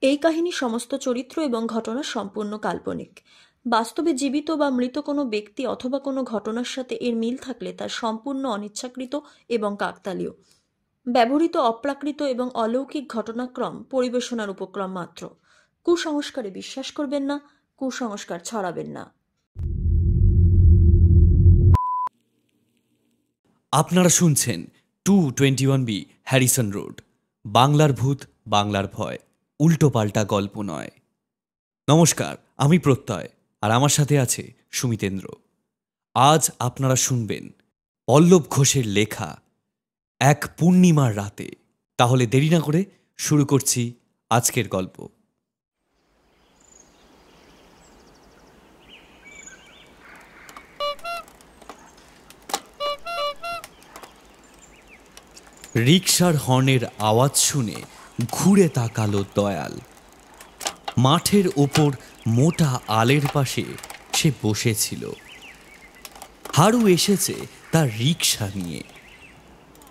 এই কাহিনী সমস্ত চরিত্র এবং ঘটনা সম্পূর্ণ কাল্পনিক। বাস্তবে জীবিত বা মৃত কোনো ব্যক্তি অথবা কোনো ঘটনার সাথে এর মিল থাকলে তা সম্পূর্ণ অনিচ্ছাকৃত এবং কাকতালীয়। ব্যবহৃত অপ্রাকৃত এবং অলৌকিক ঘটনাক্রম পরিবেশনার উপক্রম মাত্র। কুসংস্কারে বিশ্বাস করবেন না, কুসংস্কার ছড়াবেন না। আপনারা শুনছেন 221B হ্যারিসন রোড, বাংলার ভূত বাংলার ভয়, উল্টোপাল্টা গল্প নয়। নমস্কার, আমি প্রত্যয়, আর আমার সাথে আছে সুমিতেন্দ্র। আজ আপনারা শুনবেন পল্লব ঘোষের লেখা এক পূর্ণিমার রাতে। তাহলে দেরি না করে শুরু করছি আজকের গল্প। রিকশার হর্নের আওয়াজ শুনে ঘুরে তাকালো দয়াল। মাঠের ওপর মোটা আলের পাশে সে বসেছিল। হারু এসেছে তার রিকশা নিয়ে।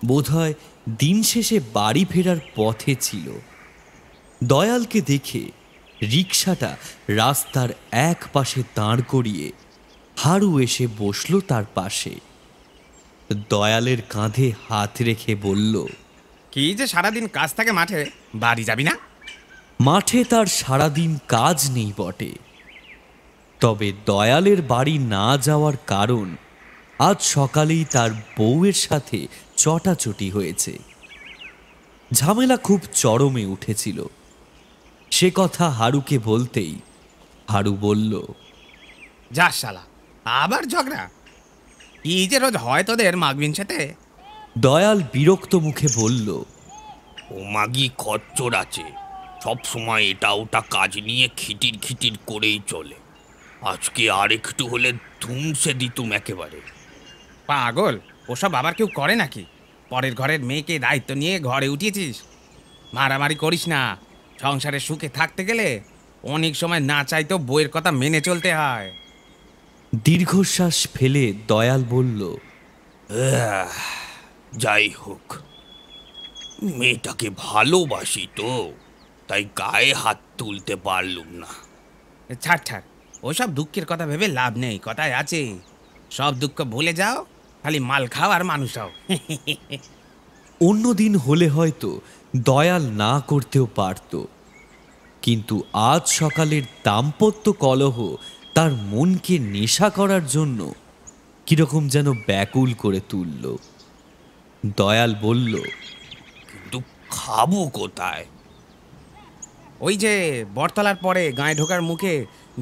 বোধহয় দিন শেষে বাড়ি ফেরার পথে ছিল। দয়ালকে দেখে রিকশাটা রাস্তার এক পাশে দাঁড় করিয়ে হারু এসে বসল তার পাশে। দয়ালের কাঁধে হাত রেখে বলল, কি যে সারাদিন কাজ থাকে মাঠে, বাড়ি যাবি না? মাঠে তার সারাদিন কাজ নেই বটে, তবে দয়ালের বাড়ি না যাওয়ার কারণ আজ সকালেই তার বউয়ের সাথে চটাচটি হয়েছে। ঝামেলা খুব চরমে উঠেছিল। সে কথা হারুকে বলতেই হারু বলল, যা শালা, আবার ঝগড়া? কি যে রোজ হয় তোদের মাগবিন সাথে। দয়াল বিরক্ত মুখে বলল, ও মাগি খচ্চর আছে, সব সময় এটা ওটা কাজ নিয়ে খিটির খিটির করেই চলে। আজকে আর একটু হলে ধুমসে দিতুম একেবারে। পাগল, ওসব আবার কেউ করে নাকি? পরের ঘরের মেয়েকে দায়িত্ব নিয়ে ঘরে উঠিয়েছিস। মারামারি করিস না। সংসারে সুখে থাকতে গেলে অনেক সময় না চাইতেও বইয়ের কথা মেনে চলতে হয়। দীর্ঘশ্বাস ফেলে দয়াল বলল, যাই হোক, মেয়েটাকে ভালোবাসি তো, তাই গায়ে হাত তুলতে পারলুম না। ছাড় ছাড়, ওসব দুঃখের কথা ভেবে লাভ নেই। কথায় আছে, সব দুঃখ ভুলে যাও, খালি মাল খাও আর মানুষ হও। অন্যদিন হলে হয়তো দয়াল না করতেও পারত, কিন্তু আজ সকালের দাম্পত্য কলহ তার মনকে নেশা করার জন্য কিরকম যেন ব্যাকুল করে তুলল। দয়াল বলল, কিন্তু খাবো কোথায়? ওই যে বটতলার পরে গায়ে ঢোকার মুখে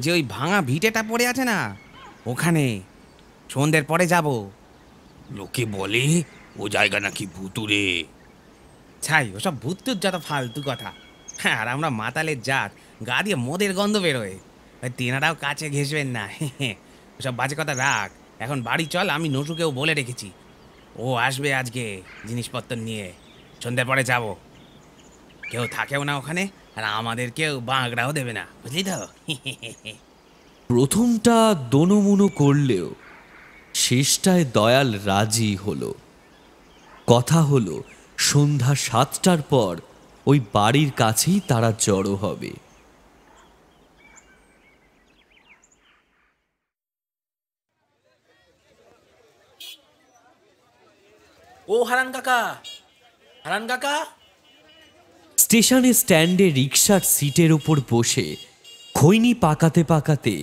যে ওই ভাঙা ভিটেটা পড়ে আছে না, ওখানে সন্ধ্যের পরে যাব। লোকে বলে ও জায়গা নাকি ভুতুরে। ছাই, ওসব ভূতুর যত ফালতু কথা। হ্যাঁ, আর আমরা মাতালের জাত, গা দিয়ে মদের গন্ধ বেরোয়। ওই তেনারাও কাছে ঘেসবেন না। ওসব বাজে কথা রাখ, এখন বাড়ি চল। আমি নটুকেও বলে রেখেছি, ও আসবে আজকে জিনিসপত্র নিয়ে। সন্ধ্যের পরে যাব। কেউ থাকেও না ওখানে, আর আমাদের কেউ বাঁকড়াও দেবে না, বুঝলি তো? প্রথমটা দোনোমুনো করলেও শেষটায় দয়াল রাজি হলো। কথা হলো সন্ধ্যা 7টার পর ওই বাড়ির কাছেই তারা জড়ো হবে। ও হারান কাকা, হারান কাকা। স্টেশনে স্ট্যান্ডে রিকশার সিটের ওপর বসে খৈনি পাকাতে পাকাতে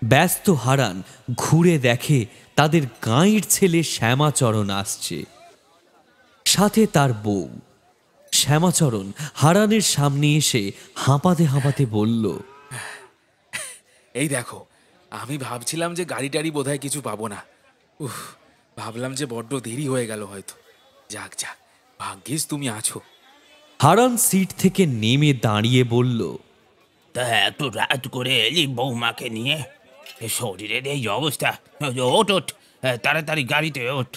ব্যস্ত হারান ঘুরে দেখে তাদের গাঁয়ের ছেলে শ্যামাচরণ আসছে, সাথে তার বউ। শ্যামাচরণ হারানের সামনে এসে হাঁপাতে হাঁপাতে বলল, এই দেখো, আমি ভাবছিলাম যে গাড়ি টাড়ি বোধহয় কিছু পাবো না। উফ, ভাবলাম যে বড্ড দেরি হয়ে গেল হয়তো। যাক যাক, ভাগ্যিস তুমি আছো। হারান সিট থেকে নেমে দাঁড়িয়ে বলল, তা এত রাত করে এলি বৌমাকে নিয়ে? শরীরের এই অবস্থা, ওঠ ওঠ, তাড়াতাড়ি গাড়িতে ওঠ।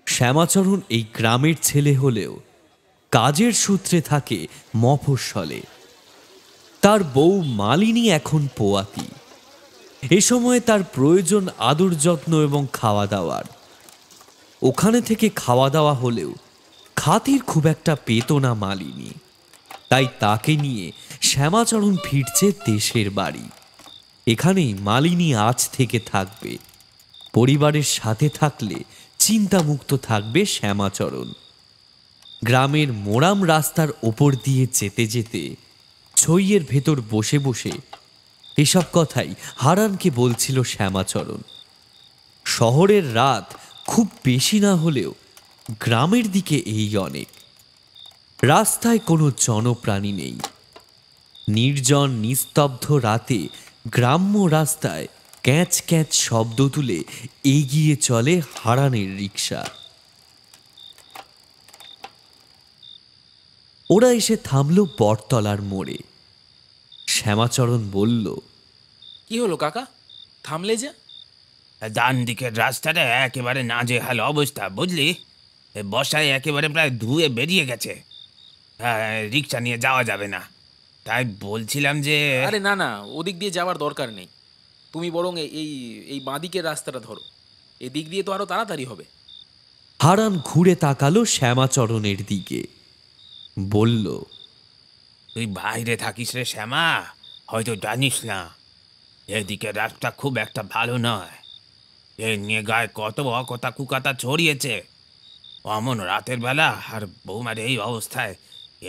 শ্যামাচরণ এই গ্রামের ছেলে হলেও কাজের সূত্রে থাকে মফস্বলে। তার বউ মালিনী এখন পোয়াতি। এ সময় তার প্রয়োজন আদর যত্ন এবং খাওয়া দাওয়ার। ওখানে থেকে খাওয়া দাওয়া হলেও খাতির খুব একটা পেত না মালিনী। তাই তাকে নিয়ে শ্যামাচরণ ফিরছে দেশের বাড়ি। এখানেই মালিনী আজ থেকে থাকবে। পরিবারের সাথে থাকলে চিন্তামুক্ত থাকবে শ্যামাচরণ। গ্রামের মোরাম রাস্তার ওপর দিয়ে যেতে যেতে ছইয়ের ভেতর বসে বসে এসব কথাই হারানকে বলছিল শ্যামাচরণ। শহরের রাত খুব বেশি না হলেও গ্রামের দিকে এই অনেক। রাস্তায় কোনো জনপ্রাণী নেই। নির্জন নিস্তব্ধ রাতে গ্রাম্য রাস্তায় ক্যাঁচ ক্যাঁচ শব্দ তুলে এগিয়ে চলে হারানের রিক্সা। ওরা এসে থামল বটতলার মোড়ে। শ্যামাচরণ বলল, কি হলো কাকা, থামলে যে? ডান দিকের রাস্তাটা একেবারে নাজেহাল অবস্থা, বুঝলি? বর্ষায় একেবারে প্রায় ধুয়ে বেরিয়ে গেছে। রিক্সা নিয়ে যাওয়া যাবে না, তাই বলছিলাম যে... আরে না না, ওদিক দিয়ে যাওয়ার দরকার নেই। তুমি বরং এই এই বাঁদিকের রাস্তাটা ধরো, এদিক দিয়ে তো আরো তাড়াতাড়ি হবে। হারান ঘুরে তাকালো শ্যামাচরণের দিকে, বলল, তুই বাইরে থাকিস রে শ্যামা, হয়তো জানিস না এদিকে রাস্তা খুব একটা ভালো নয়। এ নিয়ে গায়ে কত অকথা কুকথা ছড়িয়েছে। অমন রাতের বেলা আর বৌমার এই অবস্থায়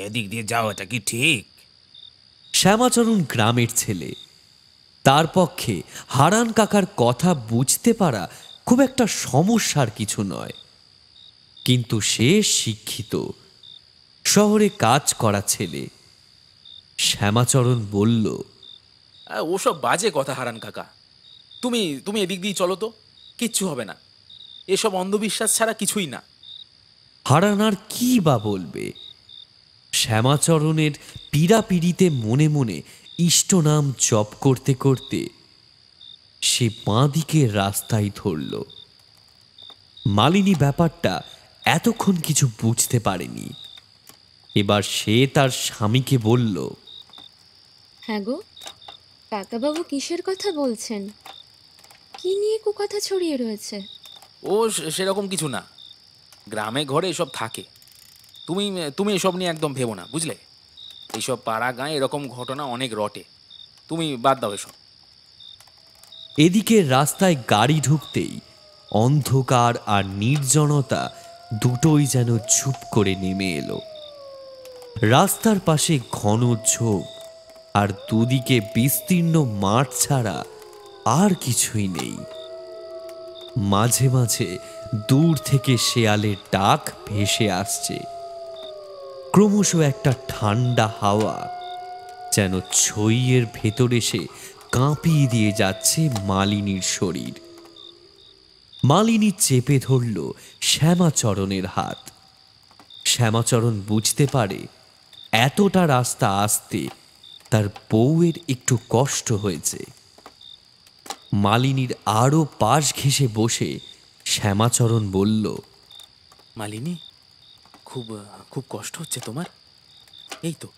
এদিক দিয়ে যাওয়াটা কি ঠিক? শ্যামাচরণ গ্রামের ছেলে, তার পক্ষে হারান কাকার কথা বুঝতে পারা খুব একটা সমস্যার কিছু নয়। কিন্তু সে শিক্ষিত, শহরে কাজ করা ছেলে। শ্যামাচরণ বলল, ওসব বাজে কথা হারান কাকা। তুমি তুমি এদিক দিয়ে চলো তো, কিচ্ছু হবে না। এসব অন্ধবিশ্বাস ছাড়া কিছুই না। হারান আর কি বা বলবে? শ্যামাচরণের পীড়াপিড়িতে মনে মনে ইষ্টনাম জপ করতে করতে সে বাঁ দিকের রাস্তায় ধরল। মালিনী ব্যাপারটা এতক্ষণ কিছু বুঝতে পারেনি। এবার সে তার স্বামীকে বলল, হ্যাঁ গো কাকাবাবু, কিসের কথা বলছেন? কি নিয়ে কুকথা ছড়িয়ে রয়েছে? ও সেরকম কিছু না, গ্রামে ঘরে এসব থাকে। তুমি তুমি এসব নিয়ে একদম ভেবো না, বুঝলে? এইসব পাড়া গাঁয়ে এরকম ঘটনা অনেক রটে, তুমি বাদ দাও এসব। এদিকে রাস্তায় গাড়ি ঢুকতেই অন্ধকার আর নির্জনতা দুটোই যেন চুপ করে নেমে এলো। রাস্তার পাশে ঘন ঝোপ আর দুদিকে বিস্তীর্ণ মাঠ ছাড়া আর কিছুই নেই। মাঝে মাঝে দূর থেকে শেয়ালের ডাক ভেসে আসছে। ক্রমশ একটা ঠান্ডা হাওয়া যেন ছইয়ের ভেতর এসে কাঁপিয়ে দিয়ে যাচ্ছে মালিনীর শরীর। মালিনী চেপে ধরল শ্যামাচরণের হাত। শ্যামাচরণ বুঝতে পারে এতটা রাস্তা আসতে তার বউয়ের একটু কষ্ট হয়েছে। মালিনীর আরো পাশ ঘেঁষে বসে শ্যামাচরণ বলল, মালিনী, খুব খুব কষ্ট হচ্ছে তোমার? এই তো,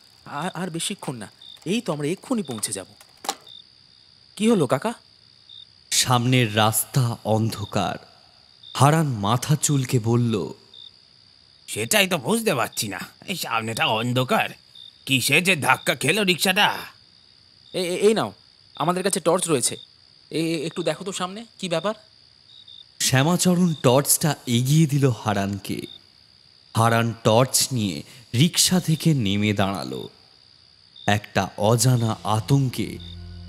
আর বেশিক্ষণ না, এই তো আমরা এক্ষুনি পৌঁছে যাব। কি হলো কাকা? সামনের রাস্তা অন্ধকার। হারান মাথা চুলকে বলল, সেটাই তো বুঝতে পারছি না, এই সামনেটা অন্ধকার, কিসে যে ধাক্কা খেলো রিক্সাটা। এই নাও, আমাদের কাছে টর্চ রয়েছে, একটু দেখো তো সামনে কি ব্যাপার। শ্যামাচরণ টর্চটা এগিয়ে দিল হারানকে। হারান টর্চ নিয়ে রিক্সা থেকে নেমে দাঁড়ালো। একটা অজানা আতঙ্কে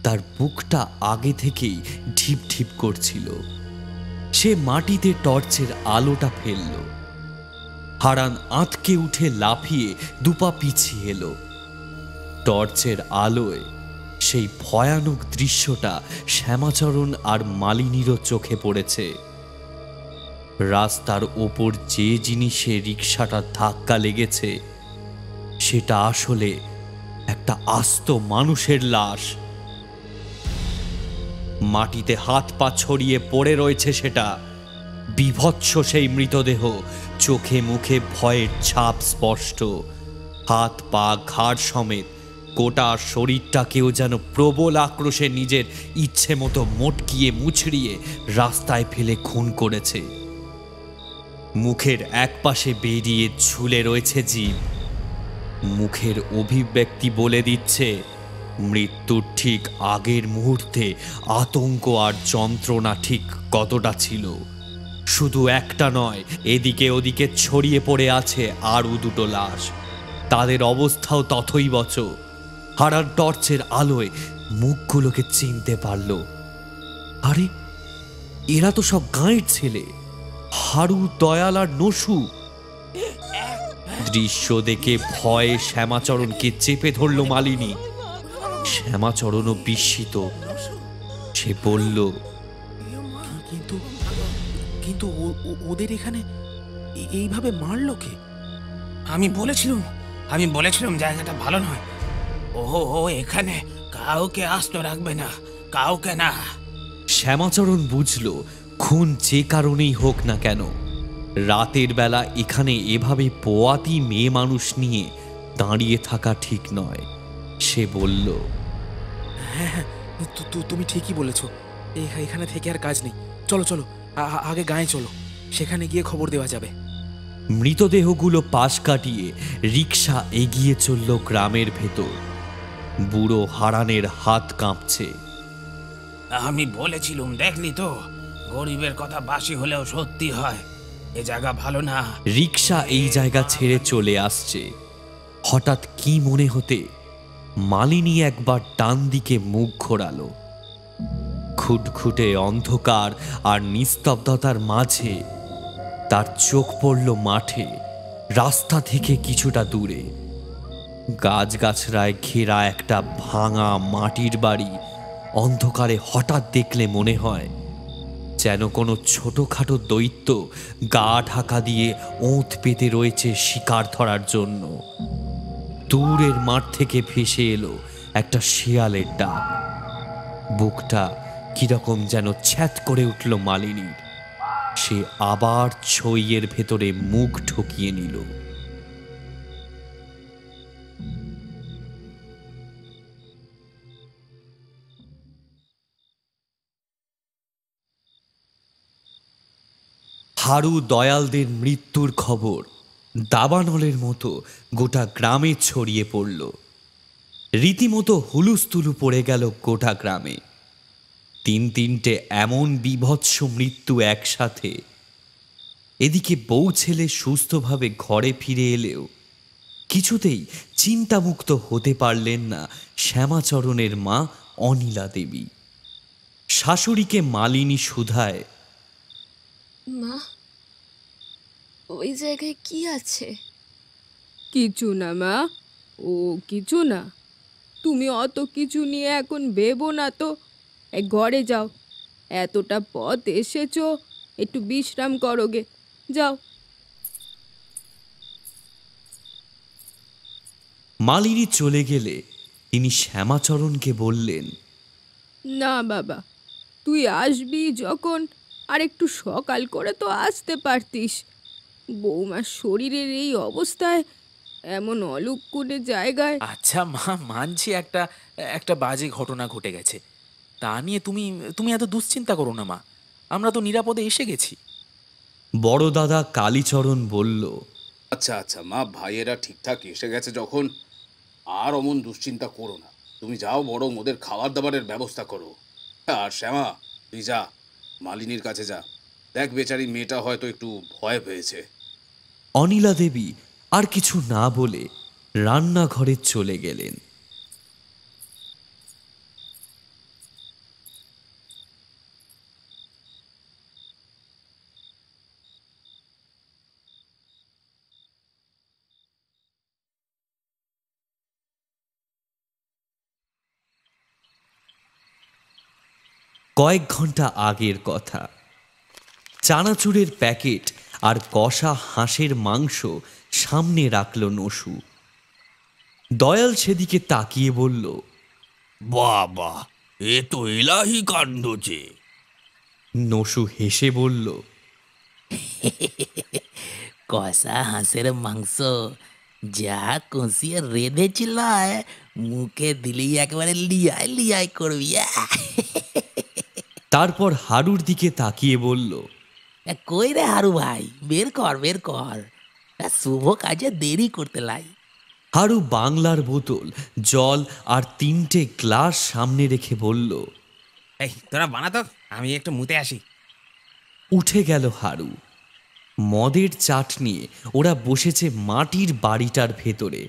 তার বুকটা আগে থেকেই ঢিপ ঢিপ করছিল। সে মাটিতে টর্চের আলোটা ফেলল। হারান আঁতকে উঠে লাফিয়ে দুপা পিছিয়ে এলো। টর্চের আলোয় সেই ভয়ানক দৃশ্যটা শ্যামাচরণ আর মালিনীরও চোখে পড়েছে। রাস্তার ওপর যে জিনিসে রিক্সাটা ধাক্কা লেগেছে সেটা আসলে একটা আস্ত মানুষের লাশ। মাটিতে হাত পা ছড়িয়ে পড়ে রয়েছে সেটা। বিভৎস সেই মৃতদেহ, চোখে মুখে ভয়ের ছাপ স্পষ্ট। হাত পা ঘাড় সমেত গোটা শরীরটাকেও যেন প্রবল আক্রোশে নিজের ইচ্ছে মতো মটকিয়ে মুচড়িয়ে রাস্তায় ফেলে খুন করেছে। মুখের এক পাশে বেরিয়ে ঝুলে রয়েছে জিভ। মুখের অভিব্যক্তি বলে দিচ্ছে মৃত্যুর ঠিক আগের মুহূর্তে আতঙ্ক আর যন্ত্রণা ঠিক কতটা ছিল। শুধু একটা নয়, এদিকে ওদিকে ছড়িয়ে পড়ে আছে আরও দুটো লাশ। তাদের অবস্থাও তথৈবচ। হারার টর্চের আলোয় মুখগুলোকে চিনতে পারল। আরে, এরা তো সব গাঁয়ের ছেলে, হারু, দয়াল আর নসু। দৃশ্য দেখে ভয়ে শ্যামাচরণকে চেপে ধরল মালিনী। শ্যামাচরণও বিস্মিত। সে বলল, কিন্তু কিন্তু ওদের এখানে এইভাবে মারলো কে? আমি বলেছিলাম জায়গাটা ভালো নয়। ও এখানে কাউকে আস্ত রাখবে না, কাউকে না। শ্যামাচরণ বুঝল খুন যে কারণেই হোক না কেন, রাতের বেলা এখানে এভাবে পোয়াতি মেয়ে মানুষ নিয়ে দাঁড়িয়ে থাকা ঠিক নয়। সে বলল, হ্যাঁ, তুমি ঠিকই বলেছ। এখানে থেকে আর কাজ নেই। চলো চলো, আগে গায়ে চলো, সেখানে গিয়ে খবর দেওয়া যাবে। মৃতদেহগুলো পাশ কাটিয়ে রিকশা এগিয়ে চলল গ্রামের ভেতর। বুড়ো হারানের হাত কাঁপছে। আমি বলেছিলুম, দেখলি তো, গরিবের কথা বাসি হলেও সত্যি হয়। এ জায়গা ভালো না। রিকশা এই জায়গা ছেড়ে চলে আসছে। হঠাৎ কি মনে হতে মালিনী একবার ডান দিকে মুখ ঘোরালো। খুটখুটে অন্ধকার আর নিস্তব্ধতার মাঝে তার চোখ পড়ল মাঠে, রাস্তা থেকে কিছুটা দূরে। গাছগাছড়ায় ঘেরা একটা ভাঙা মাটির বাড়ি অন্ধকারে হঠাৎ দেখলে মনে হয় যেন কোনো ছোটখাটো দৈত্য গা ঢাকা দিয়ে ওঁত পেতে রয়েছে শিকার ধরার জন্য। দূরের মাঠ থেকে ভেসে এলো একটা শিয়ালের ডাক। বুকটা কিরকম যেন ছ্যাঁত করে উঠল মালিনীর। সে আবার ছইয়ের ভেতরে মুখ ঢুকিয়ে নিল। হারু দয়ালদের মৃত্যুর খবর দাবানলের মতো গোটা গ্রামে ছড়িয়ে পড়ল। রীতিমতো হুলুস্থুলু পড়ে গেল গোটা গ্রামে। তিনটে এমন বীভৎস মৃত্যু একসাথে। এদিকে বউ ছেলে সুস্থভাবে ঘরে ফিরে এলেও কিছুতেই চিন্তামুক্ত হতে পারলেন না শ্যামাচরণের মা অনিলা দেবী। শাশুড়িকে মালিনী শুধায়, মা, ওই জায়গায় কি আছে? কিছু না মা, ও কিছু না। তুমি অত কিছু নিয়ে এখন ভেবো না তো। ঘরে যাও, এতটা পথ এসেছো, একটু বিশ্রাম করোগে, যাও। মালিনী চলে গেলে তিনি শ্যামাচরণকে বললেন, না বাবা, তুই আসবি যখন আর একটু সকাল করে তো আসতে পারতিস। বৌমার শরীরের এই অবস্থায় এমন অলুক্ষণে জায়গায়। আচ্ছা মা, মানছি একটা একটা বাজে ঘটনা ঘটে গেছে, তা নিয়ে তুমি তুমি এত দুশ্চিন্তা করো না মা। আমরা তো নিরাপদে এসে গেছি। বড় দাদা কালীচরণ বলল, আচ্ছা আচ্ছা মা, ভাইয়েরা ঠিকঠাক এসে গেছে যখন আর অমন দুশ্চিন্তা করো না। তুমি যাও, বরং ওদের খাবার দাবারের ব্যবস্থা করো। আর শ্যামা, তুই যা, মালিনীর কাছে যা, দেখ বেচারি মেয়েটা হয়তো একটু ভয় পেয়েছে। অনিলা দেবী আর কিছু না বলে রান্নাঘরে চলে গেলেন। কয়েক ঘন্টা আগের কথা। চানাচুরের প্যাকেট আর কষা হাঁসের মাংস সামনে রাখল নসু। দয়াল সেদিকে তাকিয়ে বলল, বাবা, এ তো এলাহি কাণ্ড যে। নসু হেসে বলল, কষা হাঁসের মাংস যা কষিয়ে রেঁধেছিল, মুখে দিলেই একেবারে লিয়াই লিয়াই করবি। তারপর হারুর দিকে তাকিয়ে বলল, কই রে হারু ভাই, বের কর বের কর, শুভ কাজে দেরি করতে লাই। হারু বাংলার বোতল, জল আর 3টে গ্লাস সামনে রেখে বলল। এই তোরা বানাতো, আমি একটু মুতে আসি। উঠে গেল হারু। মদের চাট নিয়ে ওরা বসেছে মাটির বাড়িটার ভেতরে।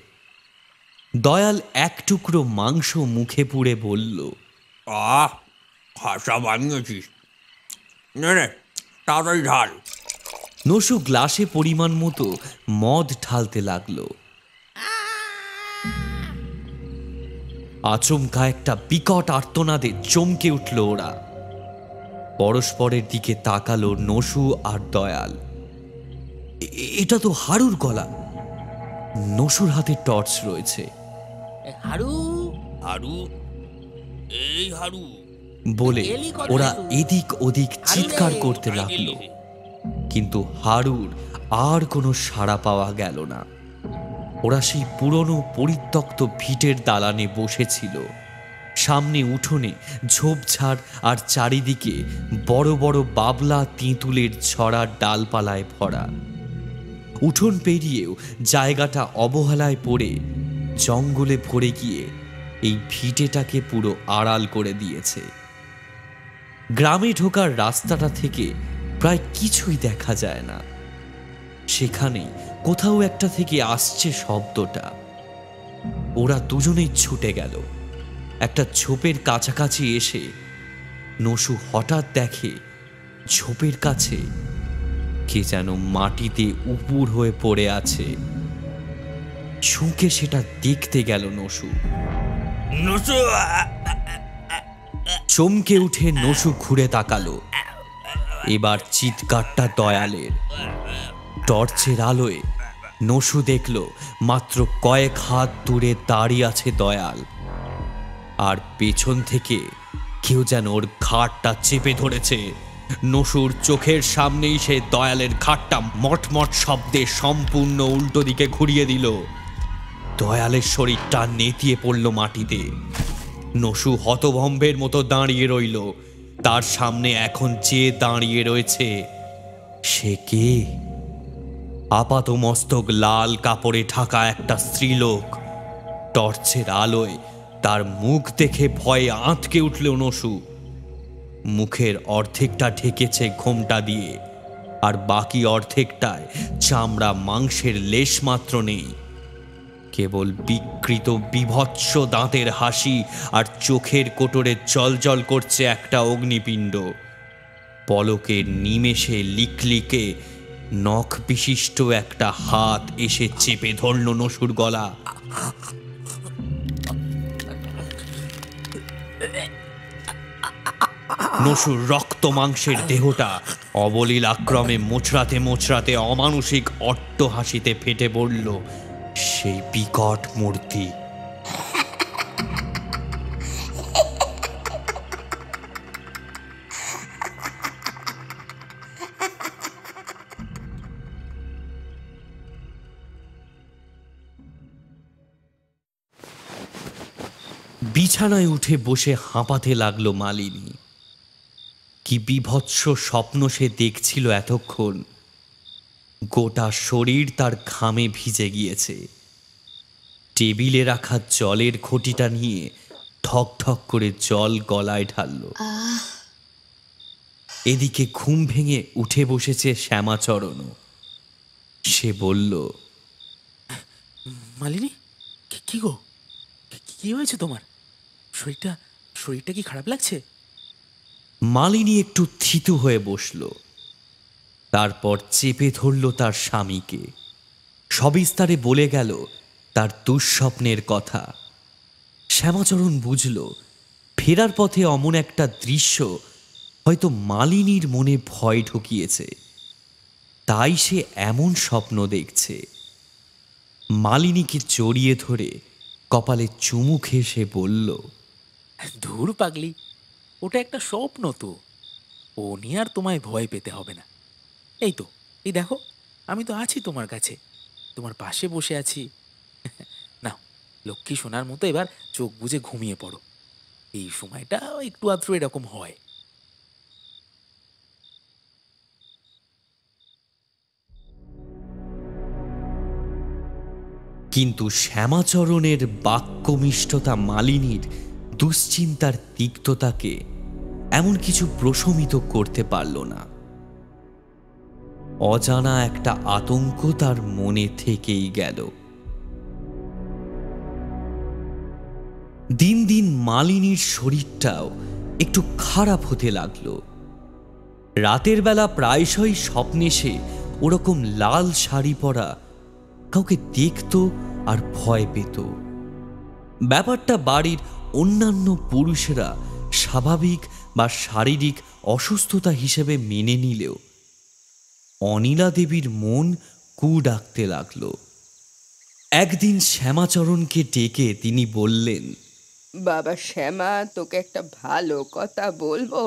দয়াল এক টুকরো মাংস মুখে পুড়ে বলল, খাসা বানিয়েছিস, নে নে তাড়াতাড়ি ঢাল। নসু গ্লাসে পরিমাণ মতো মদ ঢালতে লাগলো। আচমকা একটা বিকট আর্তনাদে চমকে উঠল ওরা। পরস্পরের দিকে তাকালো নসু আর দয়াল। এটা তো হারুর গলা। নসুর হাতে টর্চ রয়েছে। হারু, হারু, এই হারু বলে ওরা এদিক ওদিক চিৎকার করতে লাগলো, কিন্তু হারুর আর কোনো সাড়া পাওয়া গেল না। ওরা সেই পুরনো পরিত্যক্ত ভিটের দালানে বসেছিল। সামনে উঠোনে ঝোপঝাড় আর চারিদিকে বড় বড় বাবলা তেঁতুলের ছড়া ডালপালায় ভরা। উঠোন পেরিয়েও জায়গাটা অবহেলায় পড়ে জঙ্গলে ভরে গিয়ে এই ভিটেটাকে পুরো আড়াল করে দিয়েছে। গ্রামে ঢোকার রাস্তাটা থেকে প্রায় কিছুই দেখা যায় না। সেখানেই কোথাও একটা থেকে আসছে শব্দটা। ওরা দুজনেই ছুটে গেল। একটা ঝোপের কাছাকাছি এসে নসু হঠাৎ দেখে ঝোপের কাছে কে যেন মাটিতে উপুর হয়ে পড়ে আছে। ঝুঁকে সেটা দেখতে গেল নসু। নসু, চমকে উঠে নসু ঘুরে তাকালো। এবার চিৎকারটা দয়ালের। টর্চের আলোয় নসু দেখল মাত্র কয়েক হাত দূরে দাঁড়িয়ে আছে দয়াল, আর পেছন থেকে কেউ যেন ওর ঘাড়টা চেপে ধরেছে। নসুর চোখের সামনেই সে দয়ালের ঘাড়টা মটমট শব্দে সম্পূর্ণ উল্টো দিকে ঘুরিয়ে দিল। দয়ালের শরীরটা নেতিয়ে পড়ল মাটিতে। নসু হতভম্বের মতো দাঁড়িয়ে রইল। তার সামনে এখন যে দাঁড়িয়ে রয়েছে সে কে? আপাত মস্তক লাল কাপড়ে ঢাকা একটা স্ত্রীলোক। টর্চের আলোয় তার মুখ দেখে ভয়ে আঁতকে উঠল নসু। মুখের অর্ধেকটা ঢেকেছে ঘোমটা দিয়ে, আর বাকি অর্ধেকটায় চামড়া মাংসের লেশ মাত্র নেই। কেবল বিকৃত বিভৎস দাঁতের হাসি আর চোখের কোটরে জলজল করছে একটা অগ্নিপিণ্ড। পলকের নিমেষে লিকলিকে নখ বিশিষ্ট একটা হাত এসে চেপে ধরল নসুর গলা। নসুর রক্ত মাংসের দেহটা অবলীল আক্রমে মোচড়াতে মোচড়াতে অমানুষিক অট্ট হাসিতে ফেটে পড়ল সেই বিকট মূর্তি। বিছানায় উঠে বসে হাঁপাতে লাগলো মালিনী। কি বিভৎস স্বপ্ন সে দেখছিল এতক্ষণ। গোটা শরীর তার ঘামে ভিজে গিয়েছে। টেবিলে রাখা জলের ঘটিটা নিয়ে ঠক ঠক করে জল গলায় ঢালল। এদিকে ঘুম ভেঙে উঠে বসেছে শ্যামাচরণও। সে বলল, মালিনী, কি গো, কি হয়েছে তোমার? শরীরটা কি খারাপ লাগছে? মালিনী একটু থিতু হয়ে বসল। তারপর চেপে ধরল তার স্বামীকে। সবিস্তারে বলে গেল তার দুঃস্বপ্নের কথা। শ্যামাচরণ বুঝল ফেরার পথে অমন একটা দৃশ্য হয়তো মালিনীর মনে ভয় ঢুকিয়েছে, তাই সে এমন স্বপ্ন দেখছে। মালিনীকে জড়িয়ে ধরে কপালে চুমু খেয়ে সে বলল, ধুর পাগলি, ওটা একটা স্বপ্ন তো, ও নিয়ে আর তোমায় ভয় পেতে হবে না। এই দেখো, আমি তো আছি তোমার কাছে, তোমার পাশে বসে আছি। নাও, লক্ষ্মী সোনার মতো এবার চোখ বুজে ঘুমিয়ে পড়ো। এই সময়টা একটু আধটু এরকম হয়। কিন্তু শ্যামাচরণের বাক্যমিষ্টতা মালিনীর দুশ্চিন্তার তিক্ততাকে এমন কিছু প্রশমিত করতে পারল না। অজানা একটা আতঙ্ক তার মনে থেকেই গেল। দিন দিন মালিনীর শরীরটাও একটু খারাপ হতে লাগলো। রাতের বেলা প্রায়শই স্বপ্নে সে ওরকম লাল শাড়ি পরা কাউকে দেখত আর ভয় পেত। ব্যাপারটা বাড়ির অন্যান্য পুরুষেরা স্বাভাবিক বা শারীরিক অসুস্থতা হিসেবে মেনে নিলেও অনিলা দেবীর মন কু ডাকতে লাগল। একদিন শ্যামাচরণকে ডেকে তিনি বললেন, বাবা শ্যামা, তোকে একটা ভালো কথা বলবো।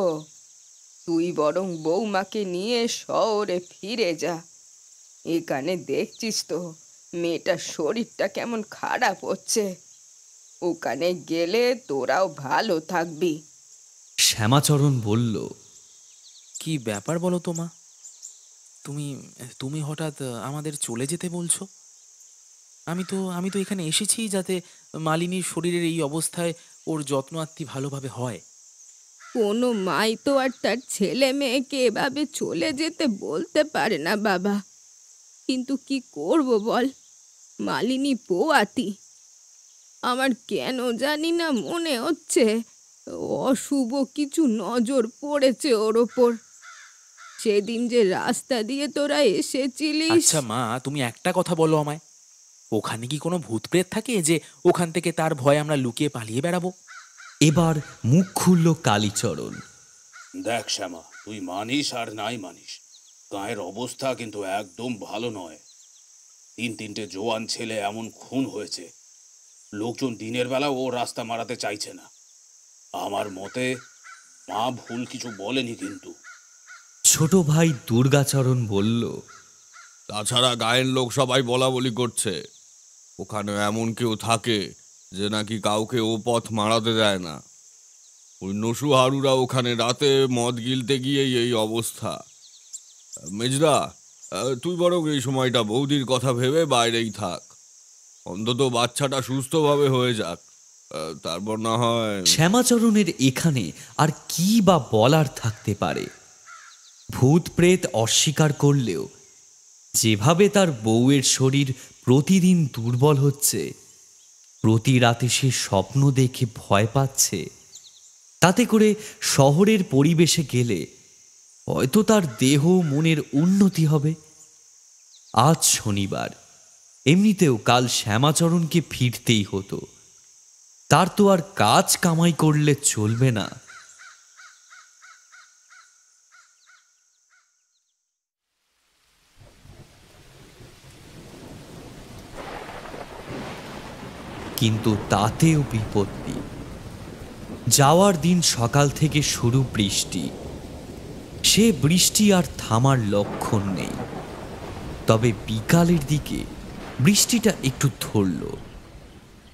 তুই বরং বৌমাকে নিয়ে শহরে ফিরে যা। এখানে দেখছিস তো মেয়েটার শরীরটা কেমন খারাপ হচ্ছে। ওখানে গেলে তোরাও ভালো থাকবি। শ্যামাচরণ বলল, কি ব্যাপার বলো তো মা? তুমি তুমি হঠাৎ আমাদের চলে যেতে বলছো? আমি তো এখানে এসেছি যাতে মালিনীর শরীরের এই অবস্থায় ওর যত্ন আত্তি ভালোভাবে হয়। কোনো মাই তো আর তার ছেলে মেয়েকে এভাবে চলে যেতে বলতে পারে না বাবা। কিন্তু কি করব বল, মালিনী পোয়াতি। আমার কেন জানি না মনে হচ্ছে অশুভ কিছু নজর পড়েছে ওর ওপর। সেদিন যে রাস্তা দিয়ে তোরা এসেছিলিস। আচ্ছা মা, তুমি একটা কথা বলো আমায়, ওখানে কি কোনো ভূত প্রেত থাকে যে ওখান থেকে তার ভয়ে আমরা লুকিয়ে পালিয়ে বেড়াবো? এবার মুখ খুলল কালীচরণ। দেখ শ্যামা, তুই মানিস আর নাই মানিস, গায়ের অবস্থা কিন্তু একদম ভালো নয়। 3-3টে জোয়ান ছেলে এমন খুন হয়েছে, লোকজন দিনের বেলা ও রাস্তা মারাতে চাইছে না। আমার মতে মা ভুল কিছু বলেনি কিন্তু। ছোট ভাই দুর্গাচরণ বলল, তাছাড়া গায়ের লোক সবাই বলা বলি করছে ওখানে এমন কেউ থাকে যে নাকি কাউকে ও পথ মারাতে দেয় না। ওই নসু হারুরা ওখানে রাতে মদ গিলতে গিয়েই এই অবস্থা। মেজদা, তুই বরং এই সময়টা বৌদির কথা ভেবে বাইরেই থাক, অন্তত বাচ্চাটা সুস্থভাবে হয়ে যাক, তারপর না হয়। শ্যামাচরণের এখানে আর কি বা বলার থাকতে পারে? ভূত প্রেত অস্বীকার করলেও যেভাবে তার বউয়ের শরীর প্রতিদিন দুর্বল হচ্ছে, প্রতি রাতে সে স্বপ্ন দেখে ভয় পাচ্ছে, তাতে করে শহরের পরিবেশে গেলে হয়তো তার দেহ মনের উন্নতি হবে। আজ শনিবার, এমনিতেও কাল শ্যামাচরণকে ফিরতেই হতো। তার তো আর কাজ কামাই করলে চলবে না। কিন্তু তাতেও বিপত্তি। যাওয়ার দিন সকাল থেকে শুরু বৃষ্টি। সে বৃষ্টি আর থামার লক্ষণ নেই। তবে বিকালের দিকে বৃষ্টিটা একটু ধরল।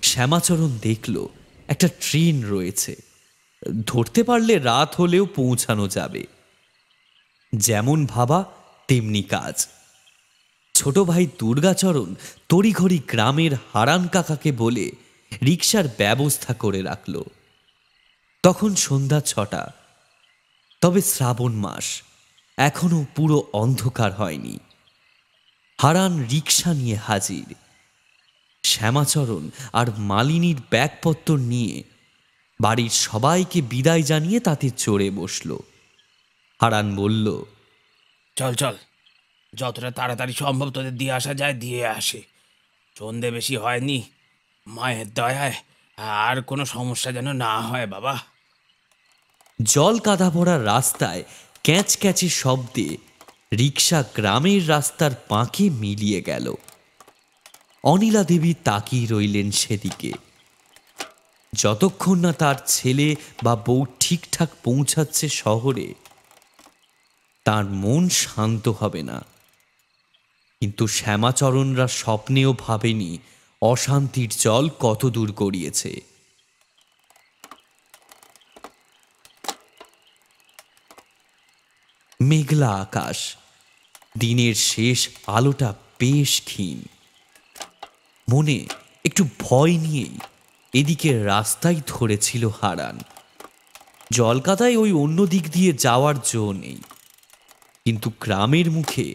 শ্যামাচরণ দেখল একটা ট্রেন রয়েছে, ধরতে পারলে রাত হলেও পৌঁছানো যাবে। যেমন ভাবা তেমনি কাজ। ছোট ভাই দুর্গাচরণ তড়িঘড়ি গ্রামের হারান কাকাকে বলে রিকশার ব্যবস্থা করে রাখল। তখন সন্ধ্যা 6টা। তবে শ্রাবণ মাস, এখনো পুরো অন্ধকার হয়নি। হারান রিকশা নিয়ে হাজির। শ্যামাচরণ আর মালিনীর ব্যাগপত্র নিয়ে বাড়ির সবাইকে বিদায় জানিয়ে তাতে চড়ে বসল। হারান বলল, চল চল, যতটা তাড়াতাড়ি সম্ভব তোদের দিয়ে আসা যায় দিয়ে আসে। সন্ধে বেশি হয়নি, মায়ের দয়ায় আর কোনো সমস্যা যেন না হয় বাবা। জল কাদা ভরা রাস্তায় ক্যাঁচ ক্যাঁচে শব্দে রিকশা গ্রামের রাস্তার পাঁকে মিলিয়ে গেল। অনিলা দেবী তাকিয়ে রইলেন সেদিকে। যতক্ষণ না তার ছেলে বা বউ ঠিকঠাক পৌঁছাচ্ছে শহরে, তার মন শান্ত হবে না। কিন্তু শ্যামাচরণরা স্বপ্নেও ভাবেনি অশান্তির জল কত দূর গড়িয়েছে। মেঘলা আকাশ, দিনের শেষ আলোটা বেশ ক্ষীণ। মনে একটু ভয় নিয়েই এদিকে রাস্তায় ধরেছিল হারান। জলকাদায় ওই অন্য দিক দিয়ে যাওয়ার জো নেই, কিন্তু গ্রামের মুখে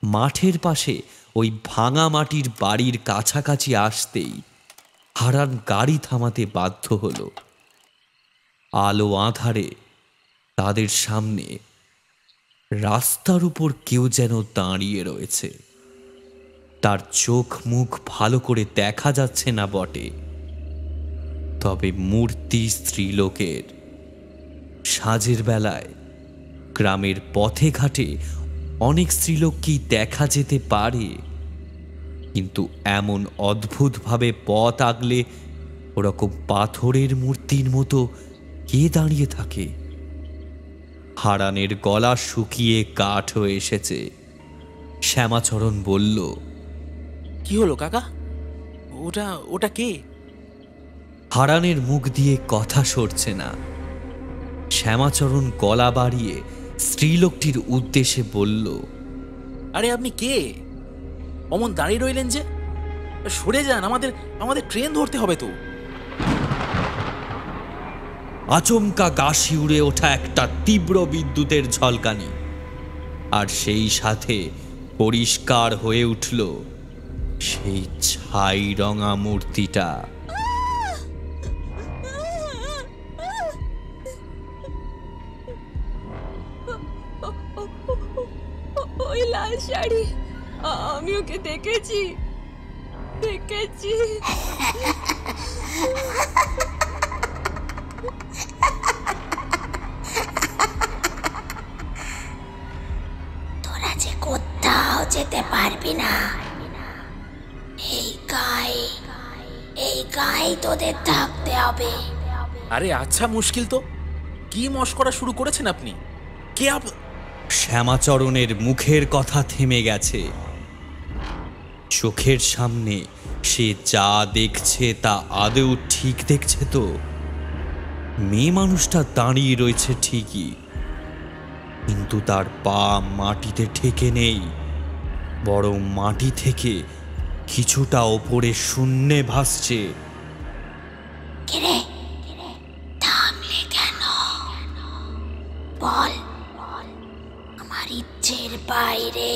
মাঠের পাশে ওই ভাঙা মাটির বাড়ির কাছাকাছি আসতেই হারান গাড়ি থামাতে বাধ্য হলো। আলো আঁধারে তাদের সামনে রাস্তার উপর কেউ যেন দাঁড়িয়ে রয়েছে। তার চোখ মুখ ভালো করে দেখা যাচ্ছে না বটে, তবে মূর্তি স্ত্রীলোকের। সাঁঝের বেলায় গ্রামের পথে ঘাটে অনেক স্ত্রীলোককেই দেখা যেতে পারে, কিন্তু এমন অদ্ভুতভাবে পথ আগলে ওরকম পাথরের মূর্তির মতো কে দাঁড়িয়ে থাকে? হারানের গলা শুকিয়ে কাঠ হয়ে এসেছে। শ্যামাচরণ বলল, কি হলো কাকা? ওটা ওটা কে? হারানের মুখ দিয়ে কথা সরছে না। শ্যামাচরণ গলা বাড়িয়ে স্ত্রীলোকটির উদ্দেশ্যে বলল, আরে আপনি কে? অমন দাঁড়িয়ে রইলেন যে? সরে যান, আমাদের ট্রেন ধরতে হবে তো। আচমকা গা শিউরে ওঠা একটা তীব্র বিদ্যুতের ঝলকানি, আর সেই সাথে পরিষ্কার হয়ে উঠল সেই ছাই রঙা মূর্তিটা। ওই লাল শাড়ি, আমি ওকে দেখেছি। তোরা যে কোথাও যেতে পারবি না, এই গায়ে তোদের থাকতে হবে। আরে আচ্ছা, মুশকিল তো। কি মশকরা শুরু করেছেন আপনি? কে শ্যামাচরণের মুখের কথা থেমে গেছে। চোখের সামনে সে যা দেখছে তা আদৌ ঠিক দেখছে তো? মেয়ে মানুষটা দাঁড়িয়ে রয়েছে ঠিকই, কিন্তু তার পা মাটিতে ঠেকে নেই, বরং মাটি থেকে কিছুটা ওপরে শূন্যে ভাসছে। থামলে কেন? বল, আমার ইচ্ছের বাইরে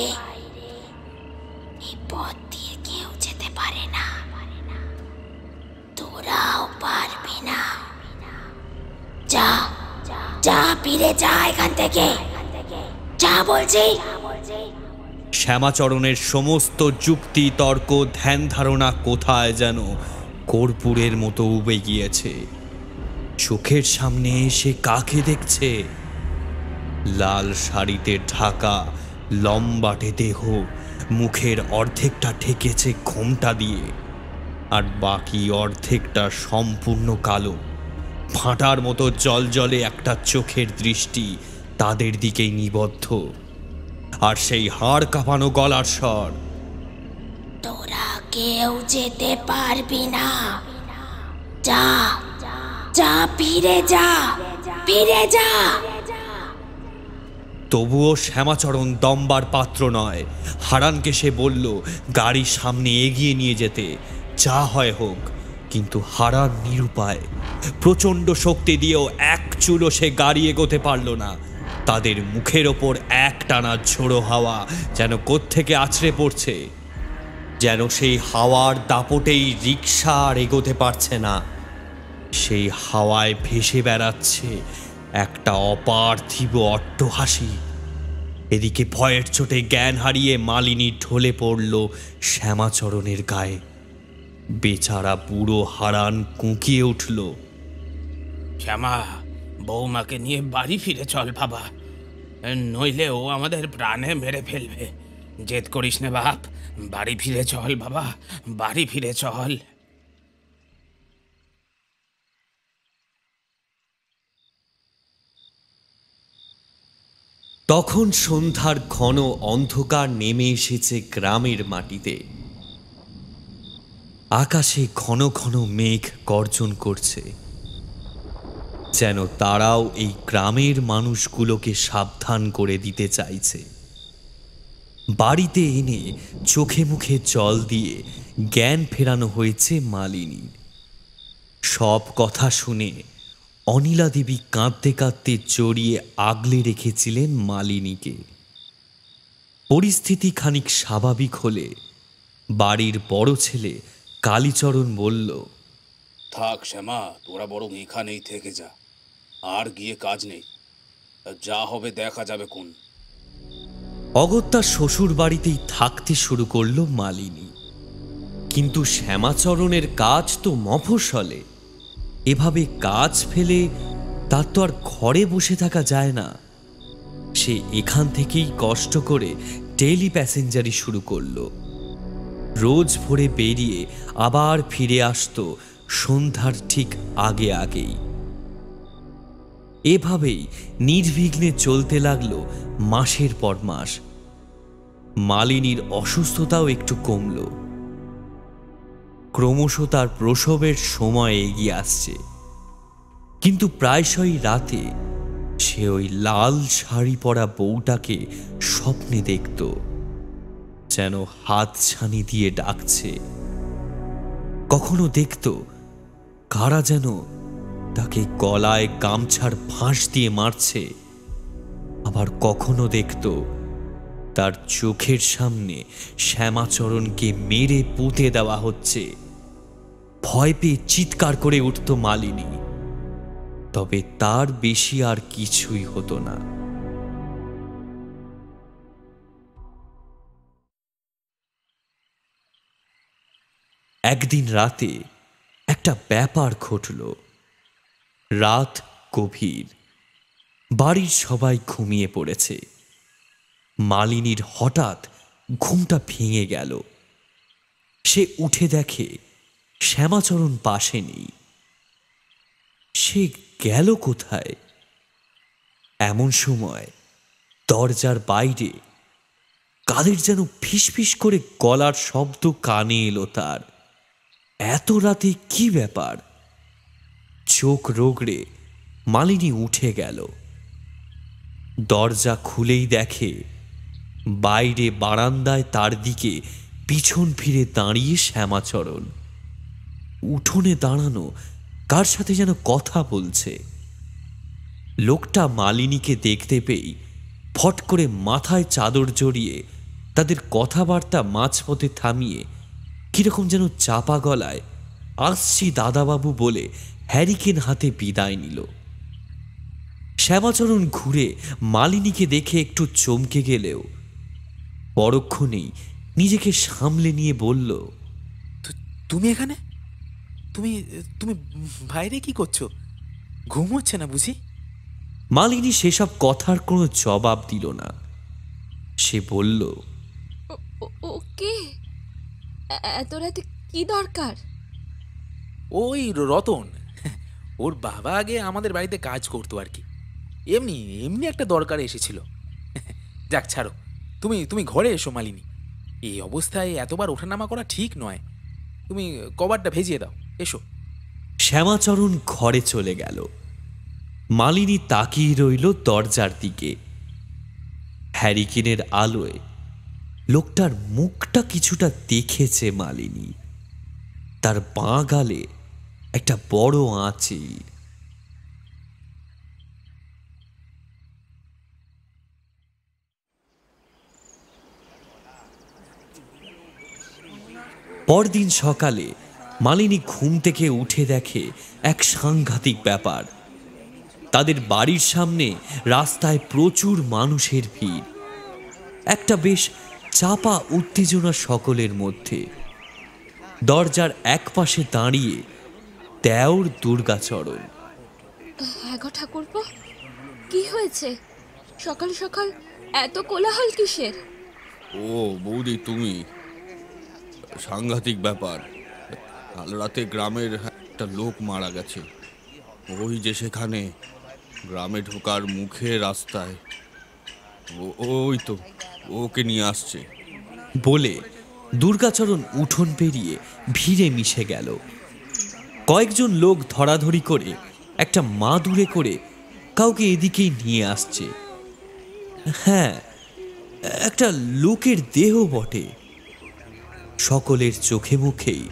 এই পথ দিয়ে কেউ যেতে পারে না, তোরাও পারবি না। যা যা, ফিরে যা এখান থেকে, যা বলছি। শ্যামাচরণের সমস্ত যুক্তি তর্ক ধ্যান ধারণা কোথায় যেন কর্পূরের মতো উবে গিয়েছে। চোখের সামনে সে কাকে দেখছে? লাল শাড়িতে ঢাকা লম্বাটে দেহ, মুখের অর্ধেকটা ঢেকেছে ঘোমটা দিয়ে, আর বাকি অর্ধেকটা সম্পূর্ণ কালো। ফাঁটার মতো জলজলে একটা চোখের দৃষ্টি তাদের দিকেই নিবদ্ধ, আর সেই হাড় কাঁপানো গলার স্বর, তোরা কেউ যেতে পারবি না। যা যা, ফিরে যা, ফিরে যা। তবুও শ্যামাচরণ দমবার পাত্র নয়। হারানকে সে বলল গাড়ির সামনে এগিয়ে নিয়ে যেতে, যা হয় হোক, কিন্তু হারান নিরুপায়। প্রচণ্ড শক্তি দিয়েও এক চুলো সে গাড়ি এগোতে পারল না। তাদের মুখের ওপর এক টানা ঝোড়ো হাওয়া যেন কোত্থেকে আছড়ে পড়ছে, যেন সেই হাওয়ার দাপটেই রিকশা আর এগোতে পারছে না। সেই হাওয়ায় ভেসে বেড়াচ্ছে একটা অপার্থিব অট্টহাসি। এদিকে ভয়ের চোটে জ্ঞান হারিয়ে মালিনী ঢলে পড়ল শ্যামাচরণের গায়ে। বেচারা বুড়ো হারান কুঁকিয়ে উঠল, শ্যামা, বৌমাকে নিয়ে বাড়ি ফিরে চল বাবা, নইলে ও আমাদের প্রাণে মেরে ফেলবে। জেদ করিস না বাপ, বাড়ি ফিরে চল বাবা, বাড়ি ফিরে চল। তখন সন্ধ্যার ঘন অন্ধকার নেমে এসেছে গ্রামের মাটিতে। আকাশে ঘন ঘন মেঘ গর্জন করছে, যেন তারাও এই গ্রামের মানুষগুলোকে সাবধান করে দিতে চাইছে। বাড়িতে এনে চোখে মুখে জল দিয়ে জ্ঞান ফেরানো হয়েছে মালিনীর। সব কথা শুনে অনিলা দেবী কাঁদতে কাঁদতে জড়িয়ে আগলে রেখেছিলেন মালিনীকে। পরিস্থিতি খানিক স্বাভাবিক হলে বাড়ির বড় ছেলে কালীচরণ বলল, থাক শ্যামা, তোরা বরং এখানেই থেকে যা, আর গিয়ে কাজ নেই, যা হবে দেখা যাবে কোন। অগত্যার শ্বশুর বাড়িতেই থাকতে শুরু করল মালিনী। কিন্তু শ্যামাচরণের কাজ তো মফস্বলে, এভাবে কাজ ফেলে তার তো আর ঘরে বসে থাকা যায় না। সে এখান থেকেই কষ্ট করে ডেইলি প্যাসেঞ্জারি শুরু করলো। রোজ ভোরে বেরিয়ে আবার ফিরে আসতো সন্ধ্যার ঠিক আগে আগেই। এভাবেই নির্বিঘ্নে চলতে লাগলো মাসের পর মাস। মালিনীর অসুস্থতাও একটু কমল। ক্রমশ তার প্রসবের সময় এগিয়ে আসছে, কিন্তু প্রায়শই রাতে সে ওই লাল শাড়ি পরা বউটাকে স্বপ্নে দেখত, যেন হাত ছানি দিয়ে ডাকছে। কখনো দেখত কারা যেন তাকে গলায় গামছার ফাঁস দিয়ে মারছে, আবার কখনো দেখত তার চোখের সামনে শ্যামাচরণকে মেরে পুঁতে দেওয়া হচ্ছে। ভয় পেয়ে চিৎকার করে উঠত মালিনী, তবে তার বেশি আর কিছুই হতো না। একদিন রাতে একটা ব্যাপার ঘটল। রাত গভীর, বাড়ির সবাই ঘুমিয়ে পড়েছে। মালিনীর হঠাৎ ঘুমটা ভেঙে গেল। সে উঠে দেখে শ্যামাচরণ পাশে নেই। সে গেল কোথায়? এমন সময় দরজার বাইরে কাদের যেন ফিসফিস করে গলার শব্দ কানে এলো তার। এত রাতে কি ব্যাপার? চোখ রগড়ে মালিনী উঠে গেল। দরজা খুলেই দেখে বাইরে বারান্দায় তার দিকে পিছন ফিরে দাঁড়িয়ে শ্যামাচরণ। উঠোনে দাঁড়ানো কার সাথে যেন কথা বলছে। লোকটা মালিনীকে দেখতে পেয়ে ফট করে মাথায় চাদর জড়িয়ে তাদের কথাবার্তা মাঝপথে থামিয়ে কিরকম যেন চাপা গলায় আসছি দাদাবাবু বলে হ্যারিকেন হাতে বিদায় নিল। শ্যামাচরণ ঘুরে মালিনীকে দেখে একটু চমকে গেলেও পরক্ষণেই নিজেকে সামলে নিয়ে বলল, তুমি এখানে? তুমি তুমি বাইরে কি করছো? ঘুম হচ্ছে না বুঝি? মালিনী সেসব কথার কোনো জবাব দিল না। সে বলল, ওকে এত রাতে কি দরকার? ওই রতন, ওর বাবা আগে আমাদের বাড়িতে কাজ করতো আর কি, এমনি এমনি একটা দরকারে এসেছিল। যাক ছাড়ো, তুমি তুমি ঘরে এসো মালিনী। এই অবস্থায় এতবার ওঠানামা করা ঠিক নয়। তুমি কভারটা ভেজিয়ে দাও, এসো। শ্যামাচরণ ঘরে চলে গেল। মালিনী তাকিয়ে রইল দরজার দিকে। হ্যারিকেনের আলোয় লোকটার মুখটা কিছুটা দেখেছে মালিনী। তার বাঁ গালে একটা বড় আঁচিল। পরদিন সকালে মালিনী ঘুম থেকে উঠে দেখে এক সাংঘাতিক ব্যাপার। তাদের বাড়ির সামনে রাস্তায় প্রচুর মানুষের ভিড়। একটা বেশ চাপা উত্তেজনা সকলের মধ্যে। দরজার এক পাশে দাঁড়িয়ে দেওর দুর্গাচরণ। হ্যাঁ গো ঠাকুরপো, কি হয়েছে? সকাল সকাল এত কোলাহল কিসের? ও বৌদি, তুমি? সাংঘাতিক ব্যাপার। কাল রাতে গ্রামের একটা লোক মারা গেছে। ওই যে সেখানে গ্রামে ঢোকার মুখে রাস্তায়, ওই তো ওকে নিয়ে আসছে বলে দুর্গাচরণ উঠোন পেরিয়ে ভিড়ে মিশে গেল। কয়েকজন লোক ধরাধরি করে একটা মাদুরে করে কাউকে এদিকেই নিয়ে আসছে। হ্যাঁ, একটা লোকের দেহ বটে। সকলের চোখে মুখেই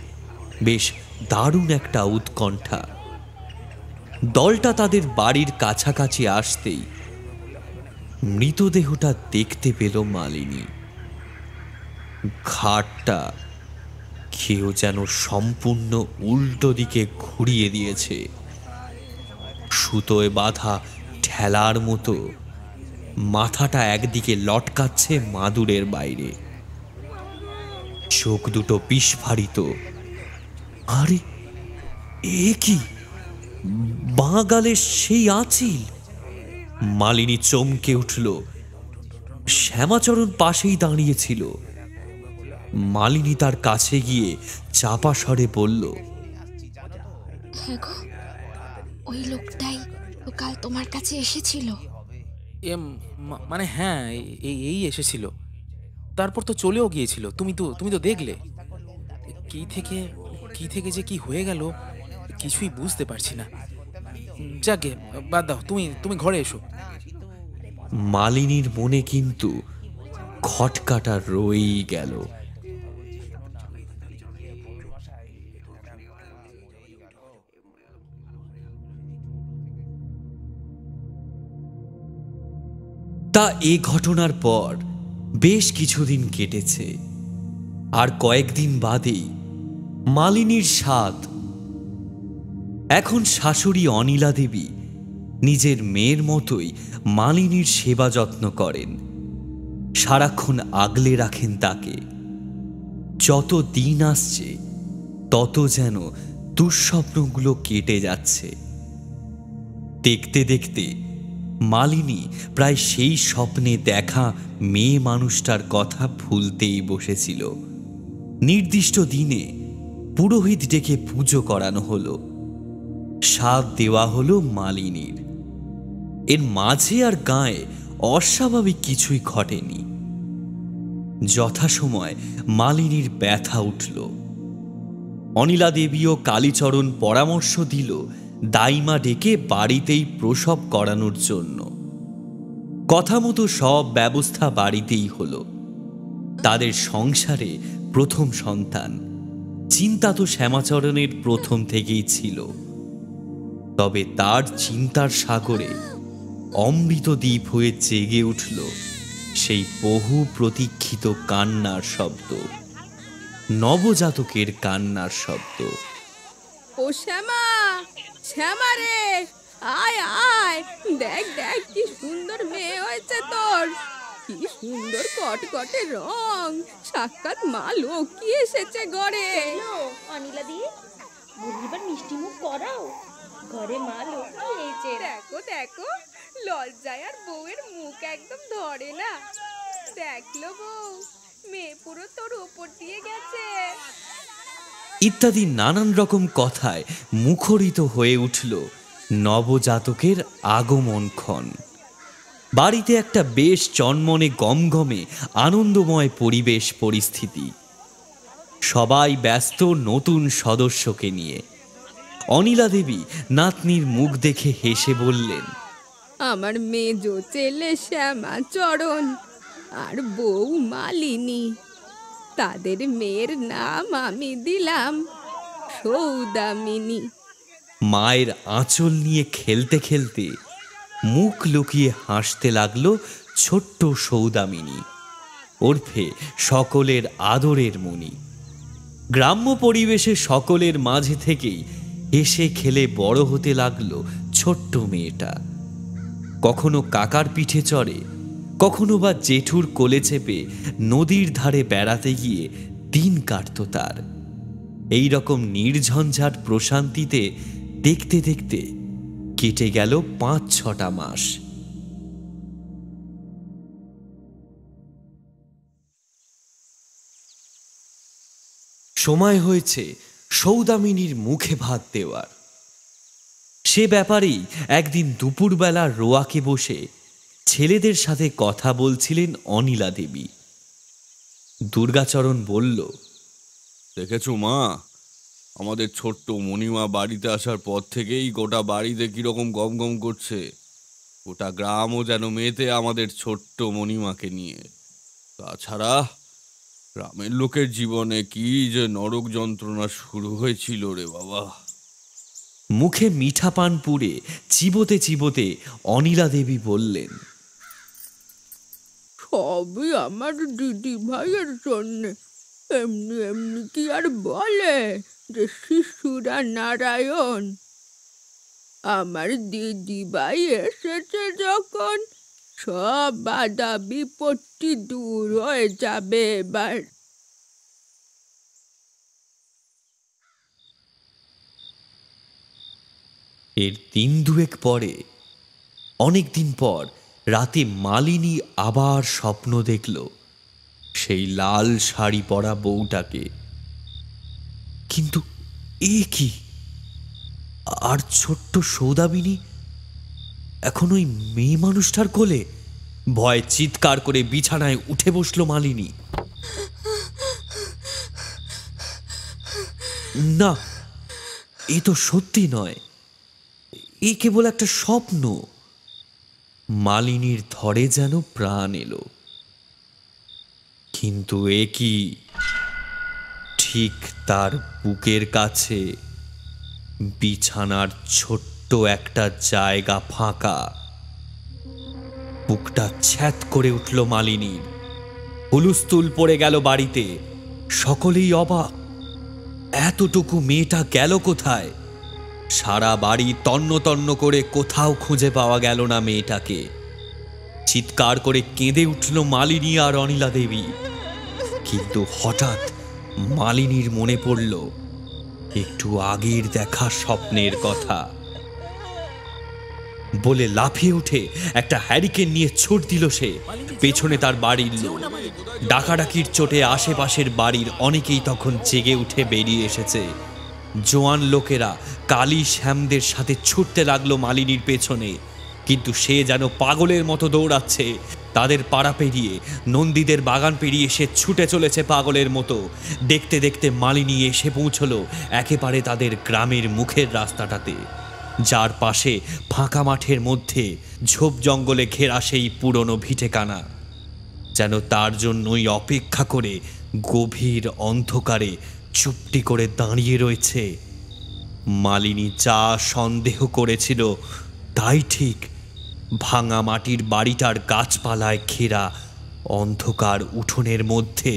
বেশ দারুণ একটা উৎকণ্ঠা। দলটা তাদের বাড়ির কাছাকাছি আসতেই মৃতদেহটা দেখতে পেল মালিনী। ঘাটটা কেউ যেন সম্পূর্ণ উল্টো দিকে ঘুরিয়ে দিয়েছে। সুতোয় বাঁধা ঠেলার মতো মাথাটা একদিকে লটকাচ্ছে মাদুরের বাইরে, চোখ দুটো বিস্ফারিত। আরে এ কি, বাঁ গালে সেই আঁচিল! মালিনী চমকে উঠল। শ্যামাচরণ পাশেই দাঁড়িয়েছিল। মালিনী তার কাছে গিয়ে চাপা স্বরে বলল, হ্যাঁ গো, ওই লোকটাই তো কাল তোমার কাছে এসেছিল। মানে হ্যাঁ, এই এসেছিল, তারপর তো চলেও গিয়েছিল। তুমি তো দেখলে। কি থেকে যে কি হয়ে গেল কিছুই বুঝতে পারছি না। যাকে বাদ দাও, তুমি ঘরে এসো। মালিনীর মনে কিন্তু খটকাটা রয়েই গেল। তা এ ঘটনার পর বেশ কিছুদিন কেটেছে, আর কয়েকদিন বাদেই মালিনীর সাধ। এখন শাশুড়ি অনিলা দেবী নিজের মেয়ের মতোই মালিনীর সেবা যত্ন করেন, সারাক্ষণ আগলে রাখেন তাকে। যত দিন আসছে তত যেন দুঃস্বপ্নগুলো কেটে যাচ্ছে। দেখতে দেখতে মালিনী প্রায় সেই স্বপ্নে দেখা মেয়ে মানুষটার কথা ভুলতেই বসেছিল। নির্দিষ্ট দিনে পুরোহিত ডেকে পুজো করানো হলো, সাধ দেওয়া হলো মালিনীর। এর মাঝে আর গায়ে অস্বাভাবিক কিছুই ঘটেনি। যথাসময় মালিনীর ব্যথা উঠল। অনিলা দেবী ও কালীচরণ পরামর্শ দিল দাইমা ডেকে বাড়িতেই প্রসব করানোর জন্য। কথা মতো সব ব্যবস্থা বাড়িতেই হলো। তাদের সংসারে প্রথম সন্তান। চিন্তা তো শ্যামাচরণের প্রথম থেকেই ছিল, তবে তার চিন্তার সাগরে অমৃত দ্বীপ হয়ে জেগে উঠল সেই বহু প্রতীক্ষিত কান্নার শব্দ, নবজাতকের কান্নার শব্দ। ও শ্যামা, শ্যামা রে, আয় আয়, দেখ দেখ কি সুন্দর মেয়ে হয়েছে তোর। কি সুন্দর কটকটে রং, সাক্ষাৎ মা লক্ষ্মী এসেছে ঘরে। অনিলা দি, বুড়িবার মিষ্টি মুখ করাও, ঘরে মা লক্ষ্মী এসেছে। দেখো দেখো, লজ্জায় আর বউয়ের মুখ একদম ধরে না। দেখলো বউ, মেয়ে পুরো তোর উপর দিয়ে গেছে। ইত্যাদি নানান রকম কথায় মুখরিত হয়ে উঠল নবজাতকের আগমনক্ষণ। বাড়িতে একটা বেশ চনমনে গমগমে আনন্দময় পরিবেশ পরিস্থিতি। সবাই ব্যস্ত নতুন সদস্যকে নিয়ে। অনিলা দেবী নাতনির মুখ দেখে হেসে বললেন, আমার মেজ ছেলে শ্যামাচরণ আর বউ মালিনী, তাদের মেয়ের নাম আমি দিলাম সৌদামিনী। মায়ের আঁচল নিয়ে খেলতে খেলতে মুখ লুকিয়ে হাসতে লাগলো ছোট্ট সৌদামিনী, ওরফে সকলের আদরের মণি। গ্রাম্য পরিবেশে সকলের মাঝে থেকেই হেসে খেলে বড় হতে লাগলো ছোট্ট মেয়েটা। কখনো কাকার পিঠে চড়ে, কখনো বা জেঠুর কোলে চেপে নদীর ধারে বেড়াতে গিয়ে দিন কাটত তার। এই রকম নির্ঝঞ্ঝাট প্রশান্তিতে দেখতে দেখতে কেটে গেল ৫-৬টা মাস। সময় হয়েছে সৌদামিনীর মুখে ভাত দেওয়ার। সে ব্যাপারেই একদিন দুপুরবেলা রোয়াকে বসে ছেলেদের সাথে কথা বলছিলেন অনিলা দেবী। দুর্গাচরণ বলল, দেখেছো মা, আমাদের ছোট্ট মণিমা বাড়িতে আসার পর থেকেই গোটা বাড়িতে কিরকম গম গম করছে। গোটা গ্রামও যেন মেতে আমাদের ছোট্ট মণিমাকে নিয়ে। তাছাড়া গ্রামের লোকের জীবনে কি যে নরক যন্ত্রণা শুরু হয়েছিল রে বাবা। মুখে মিঠা পান পুড়ে চিবোতে চিবোতে অনিলা দেবী বললেন, সবই আমার দিদি ভাইয়ের জন্যে। এমনি এমনি কি আর বলে যে শিশুরা নারায়ণ? আমার দিদি ভাই এসেছে যখন, সব বাধা বিপত্তি দূর হয়ে যাবে এবার। এর দিন দুয়েক পরে, অনেক দিন পর রাতে মালিনী আবার স্বপ্ন দেখল সেই লাল শাড়ি পরা বউটাকে। কিন্তু এ কি, আর ছোট্ট সৌদামিনী এখন ওই মেয়ে মানুষটার কোলে। ভয় চিৎকার করে বিছানায় উঠে বসল মালিনী। না, এ তো সত্যি নয়, এ কেবল একটা স্বপ্ন। মালিনীর ধরে যেন প্রাণ এলো। কিন্তু এ কি, ঠিক তার বুকের কাছে বিছানার ছোট্ট একটা জায়গা ফাঁকা। বুকটা ছ্যাত করে উঠল মালিনীর। হুলুস্থুল পড়ে গেল বাড়িতে। সকলেই অবাক, এতটুকু মেয়েটা গেল কোথায়? সারা বাড়ি তন্ন তন্ন করে কোথাও খুঁজে পাওয়া গেল না মেয়েটাকে। চিৎকার করে কেঁদে উঠল মালিনী আর অনিলা দেবী। কিন্তু হঠাৎ মালিনীর মনে পড়ল একটু আগের দেখা স্বপ্নের কথা। বলে লাফিয়ে উঠে একটা হ্যারিকেন নিয়ে ছুট দিল সে। পেছনে তার বাড়ির লোক। ডাকাডাকির চোটে আশেপাশের বাড়ির অনেকেই তখন জেগে উঠে বেরিয়ে এসেছে। জোয়ান লোকেরা কালী শ্যামদের সাথে ছুটতে লাগলো মালিনীর পেছনে, কিন্তু সে যেন পাগলের মতো দৌড়াচ্ছে। তাদের পাড়া পেরিয়ে, নন্দীদের বাগান পেরিয়ে সে ছুটে চলেছে পাগলের মতো। দেখতে দেখতে মালিনী এসে পৌঁছলো একেবারে তাদের গ্রামের মুখের রাস্তাটাতে, যার পাশে ফাঁকা মাঠের মধ্যে ঝোপ জঙ্গলে ঘেরা সেই পুরনো ভিটেকানা যেন তার জন্যই অপেক্ষা করে গভীর অন্ধকারে চুপটি করে দাঁড়িয়ে রয়েছে। মালিনী যা সন্দেহ করেছিল তাই ঠিক। ভাঙা মাটির বাড়িটার গাছপালায় ঘেরা অন্ধকার উঠোনের মধ্যে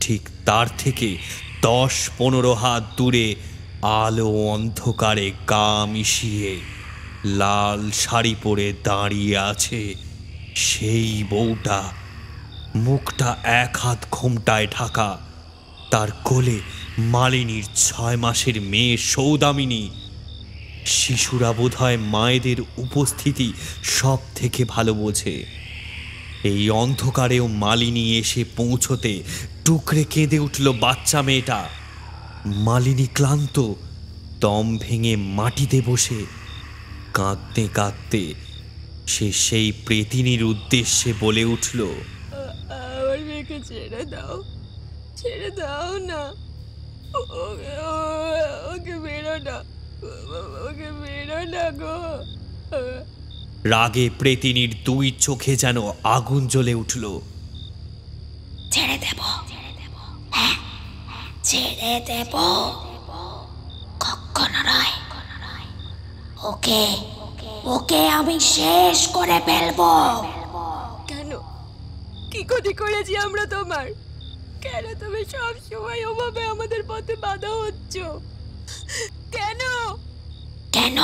ঠিক তার থেকে 10-15 হাত দূরে আলো অন্ধকারে গা মিশিয়ে লাল শাড়ি পরে দাঁড়িয়ে আছে সেই বউটা। মুখটা এক হাত ঘোমটায় ঢাকা। তার কোলে মালিনীর 6 মাসের মেয়ে সৌদামিনী। শিশুরা বোধহয় মায়েদের উপস্থিতি সব থেকে ভালো বোঝে। এই অন্ধকারেও মালিনী এসে পৌঁছতে টুকরে কেঁদে উঠল বাচ্চা মেয়েটা। মালিনী ক্লান্ত, দম ভেঙে মাটিতে বসে কাঁদতে কাঁদতে সে সেই প্রেতিনীর উদ্দেশ্যে বলে উঠল, আমার মেয়েকে ছেড়ে দাও, ছেড়ে দাও না, ওকে বেরো না, ওকে বেরো না গো। রাগে প্রেতিনীর 2 চোখে যেন আগুন জ্বলে উঠল। ছেড়ে দেব, হ্যাঁ ছেড়ে দেব, কখনো নয়। ওকে ওকে আমি শেষ করে ফেলবো। কেন, কি ক্ষতি করেছি আমরা তোমার? কেন তুমি সব সময় ওভাবে আমাদের পথে বাধা হচ্ছ? কেন কেন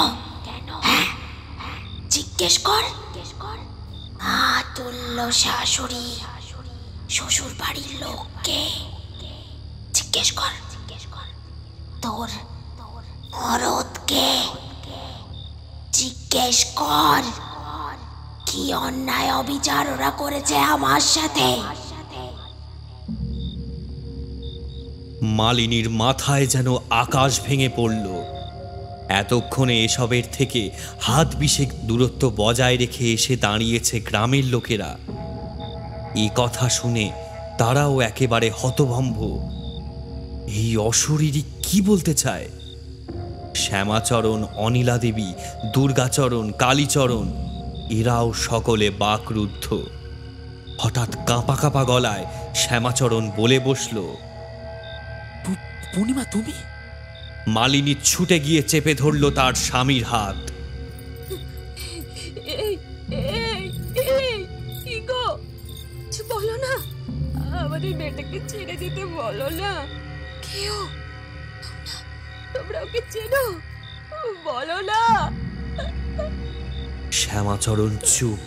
হ্যাঁ জিজ্ঞেস কর। তুল্য শাশুড়ি, শ্বশুর বাড়ির লোককে জিজ্ঞেস কর। তোর মরদকে জিজ্ঞেস কর কি অন্যায় অবিচার ওরা করেছে আমার সাথে। মালিনীর মাথায় যেন আকাশ ভেঙে পড়ল। এতক্ষণে এসবের থেকে হাত বিশেক দূরত্ব বজায় রেখে এসে দাঁড়িয়েছে গ্রামের লোকেরা। এই কথা শুনে তারাও একেবারে হতভম্ব। এই অশরীরী কি বলতে চায়? শ্যামাচরণ, অনিলা দেবী, দুর্গাচরণ, কালীচরণ এরাও সকলে বাকরুদ্ধ। হঠাৎ কাঁপা কাঁপা গলায় শ্যামাচরণ বলে বসল। পূর্ণিমা, তুমি? মালিনী ছুটে গিয়ে চেপে ধরল তার স্বামীর হাত। কি গো, কিছু বলো না, আমাদের মেয়েটাকে ছেড়ে দিতে বলো না। কেউ তোমরা ওকে চেনো, বলো না। শ্যামাচরণ চুপ।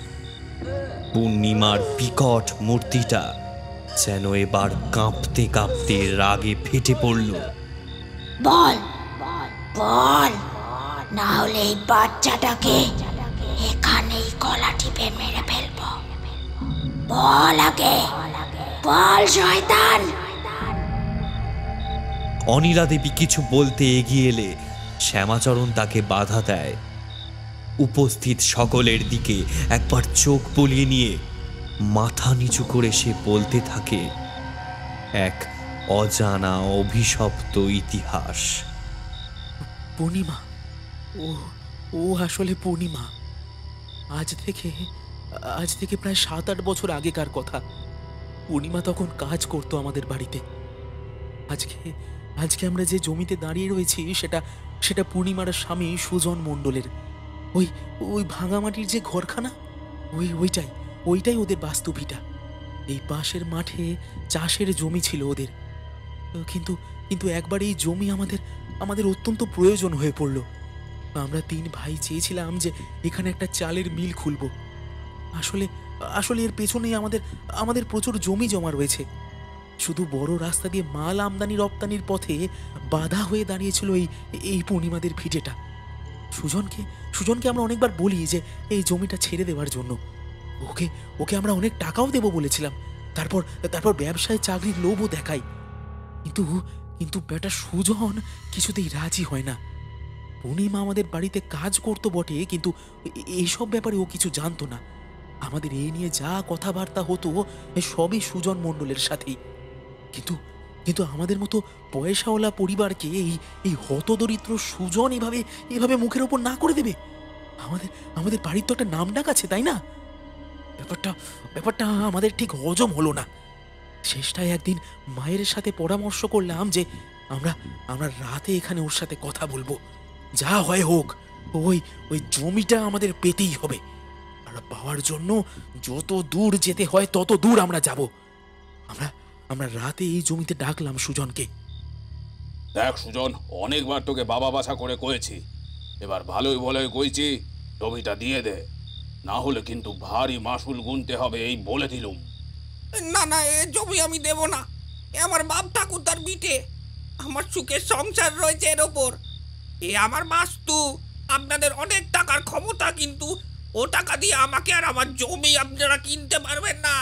পূর্ণিমার বিকট মূর্তিটা যেন এবার কাঁপতে কাঁপতে রাগে ফেটে পড়ল। বল বল, না হলে এই বাচ্চাটাকে এখানেই গলা টিপে মেরে ফেলবো। বল আগে, বল শয়তান। অনিলা দেবী কিছু বলতে এগিয়ে এলে শ্যামাচরণ তাকে বাধা দেয়। উপস্থিত সকলের দিকে একবার চোখ বলিয়ে নিয়ে মাথা নিচু করে সে বলতে থাকে এক অজানা অভিশপ্ত ইতিহাস। পূর্ণিমা, ও আসলে পূর্ণিমা। আজ থেকে প্রায় 7-8 বছর আগেকার কথা। পূর্ণিমা তখন কাজ করতো আমাদের বাড়িতে। আজকে আমরা যে জমিতে দাঁড়িয়ে রয়েছি সেটা পূর্ণিমার স্বামী সুজন মণ্ডলের। ওই ভাঙামাটির যে ঘরখানা, ওইটাই ওদের বাস্তুভিটা। এই পাশের মাঠে চাষের জমি ছিল ওদের। কিন্তু একবার এই জমি আমাদের অত্যন্ত প্রয়োজন হয়ে পড়ল। আমরা 3 ভাই চেয়েছিলাম যে এখানে একটা চালের মিল খুলব। আসলে এর পেছনেই আমাদের প্রচুর জমি জমা রয়েছে। শুধু বড় রাস্তা দিয়ে মাল আমদানি রপ্তানির পথে বাধা হয়ে দাঁড়িয়েছিল এই পূর্ণিমাদের ভিটেটা। সুজনকে আমরা অনেকবার বলি যে এই জমিটা ছেড়ে দেওয়ার জন্য। ওকে আমরা অনেক টাকাও দেব বলেছিলাম। তারপর ব্যবসায় চাকরির লোভও দেখাই। কিন্তু বেটা সুজন কিছুতেই রাজি হয় না। পূর্ণিমা আমাদের বাড়িতে কাজ করতো বটে, কিন্তু এইসব ব্যাপারে ও কিছু জানতো না। আমাদের এই নিয়ে যা কথাবার্তা হতো সবই সুজন মণ্ডলের সাথেই। কিন্তু আমাদের মতো পয়সাওয়ালা পরিবারকে এই হতদরিদ্র সুজন এভাবে মুখের ওপর না করে দেবে। আমাদের বাড়ির তো একটা নাম ডাক আছে, তাই না? ব্যাপারটা আমাদের ঠিক হজম হলো না। শেষটায় একদিন মায়ের সাথে পরামর্শ করলাম যে আমরা রাতে এখানে ওর সাথে কথা বলবো। যা হয় হোক, ওই জমিটা আমাদের পেতেই হবে। আর পাওয়ার জন্য যত দূর যেতে হয় তত দূর আমরা যাব। আমরা রাতে এই জমিতে ডাকলাম সুজনকে। দেখ সুজন, অনেকবার তোকে বাবা বাছা করে কয়েছি, এবার ভালোই কইছি, জমিটা দিয়ে দে, না হলে কিন্তু ভারী মাসুল গুনতে হবে, এই বলে দিলুম। না, এ জমি আমি দেব না। এ আমার বাপ ঠাকুরদার বিটে, আমার সুখের সংসার রয়েছে এর ওপর। এ আমার বাস্তু। আপনাদের অনেক টাকার ক্ষমতা, কিন্তু ও টাকা দিয়ে আমাকে আর আমার জমি আপনারা কিনতে পারবেন না।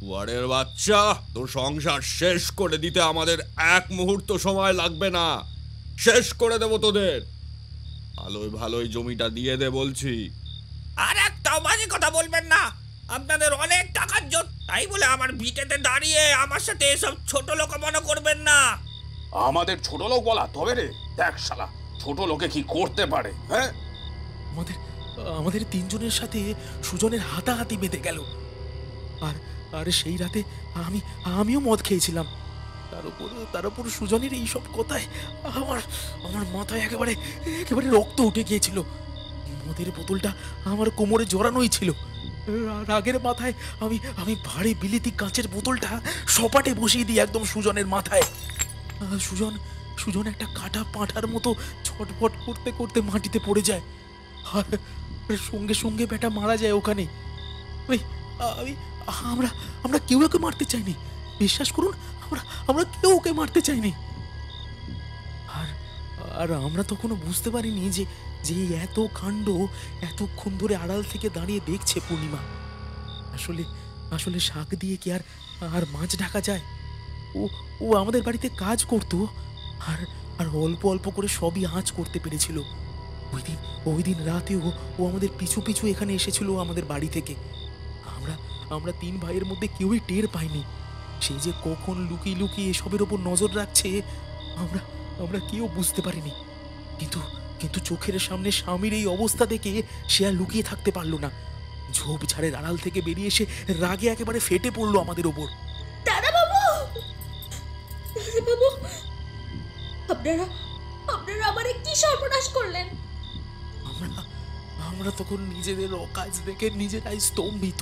ওয়ারের বাচ্চা, তোর সংসার শেষ করে দিতে আমাদের 1 মুহূর্ত সময় লাগবে না। শেষ করে দেব তোদের। ভালোই জমিটা দিয়ে দে বলছি। আর একটাও বাজে কথা বলবেন না। আপনাদের অনেক টাকার জোর, তাই বলে আমার ভিটেতে দাঁড়িয়ে আমার সাথে এসব ছোট লোক মনে করবেন না। আমাদের ছোট লোক বলা তবে রে? দেখ শালা, ছোট লোকে কি করতে পারে? হ্যাঁ, আমাদের 3 জনের সাথে সুজনের হাতাহাতি বেঁধে গেল। আর সেই রাতে আমিও মদ খেয়েছিলাম। তার উপর সুজনের এইসব কথায় আমার মাথায় একেবারে রক্ত উঠে গিয়েছিল। মদের বোতলটা আমার কোমরে জড়ানোই ছিল। রাগের মাথায় আমি ভারী বিলিতি কাঁচের বোতলটা সপাটে বসিয়ে দিই একদম সুজনের মাথায়। সুজন একটা কাটা পাঁঠার মতো ছটফট করতে করতে মাটিতে পড়ে যায়। আর সঙ্গে সঙ্গে বেটা মারা যায় ওখানে। আমরা কেউ ওকে মারতে চাইনি, বিশ্বাস করুন, আমরা কেউ ওকে মারতে চাইনি। আর আমরা তখনও বুঝতে পারিনি যে এত কাণ্ড এতক্ষণ ধরে আড়াল থেকে দাঁড়িয়ে দেখছে পূর্ণিমা। আসলে শাক দিয়ে কি আর মাছ ঢাকা যায়? ও আমাদের বাড়িতে কাজ করতো, আর অল্প অল্প করে সবই আঁচ করতে পেরেছিল। ওই দিন রাতেও ও আমাদের পিছু পিছু এখানে এসেছিল আমাদের বাড়ি থেকে। আমরা 3 ভাইয়ের মধ্যে কেউই টের পাইনি। সেই যে কখন লুকিয়ে লুকিয়ে এসবের ওপর নজর রাখছে আমরা কেউ বুঝতে পারিনি। কিন্তু চোখের সামনে স্বামীর এই অবস্থা দেখে সে আর লুকিয়ে থাকতে পারলো না। ঝোপঝাড়ের আড়াল থেকে বেরিয়ে এসে রাগে একেবারে ফেটে পড়লো আমাদের ওপর। দাঁড়াও, বাবু, আপনারা আপনারা আমারে কি সর্বনাশ করলেন? আমরা আমরা তখন নিজেদের অকাজ দেখে নিজেরাই স্তম্ভিত।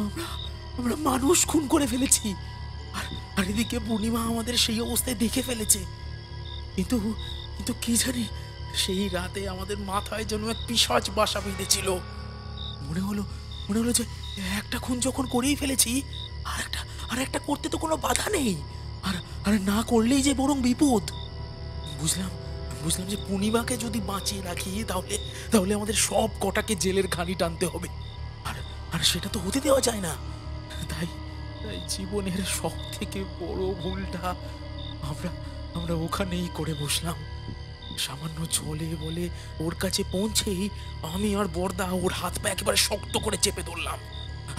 আমরা আমরা মানুষ খুন করে ফেলেছি, আর আর এদিকে পূর্ণিমা আমাদের সেই অবস্থায় দেখে ফেলেছে। কিন্তু কিন্তু কি জানি, সেই রাতে আমাদের মাথায় যেন এক পিশাচ বাসা বেঁধেছিল। মনে হলো যে একটা খুন যখন করেই ফেলেছি, আর একটা করতে তো কোনো বাধা নেই, আর না করলেই যে বরং বিপদ। বুঝলাম যে পূর্ণিমাকে যদি বাঁচিয়ে রাখি তাহলে আমাদের সব কটাকে জেলের ঘানি টানতে হবে, আর সেটা তো হতে দেওয়া যায় না। তাই জীবনের সব থেকে বড় ভুলটা আমরা ওখানেই করে বসলাম। সামান্য চলে বলে ওর কাছে পৌঁছেই আমি আর বর্দা ওর হাত পা একেবারে শক্ত করে চেপে ধরলাম,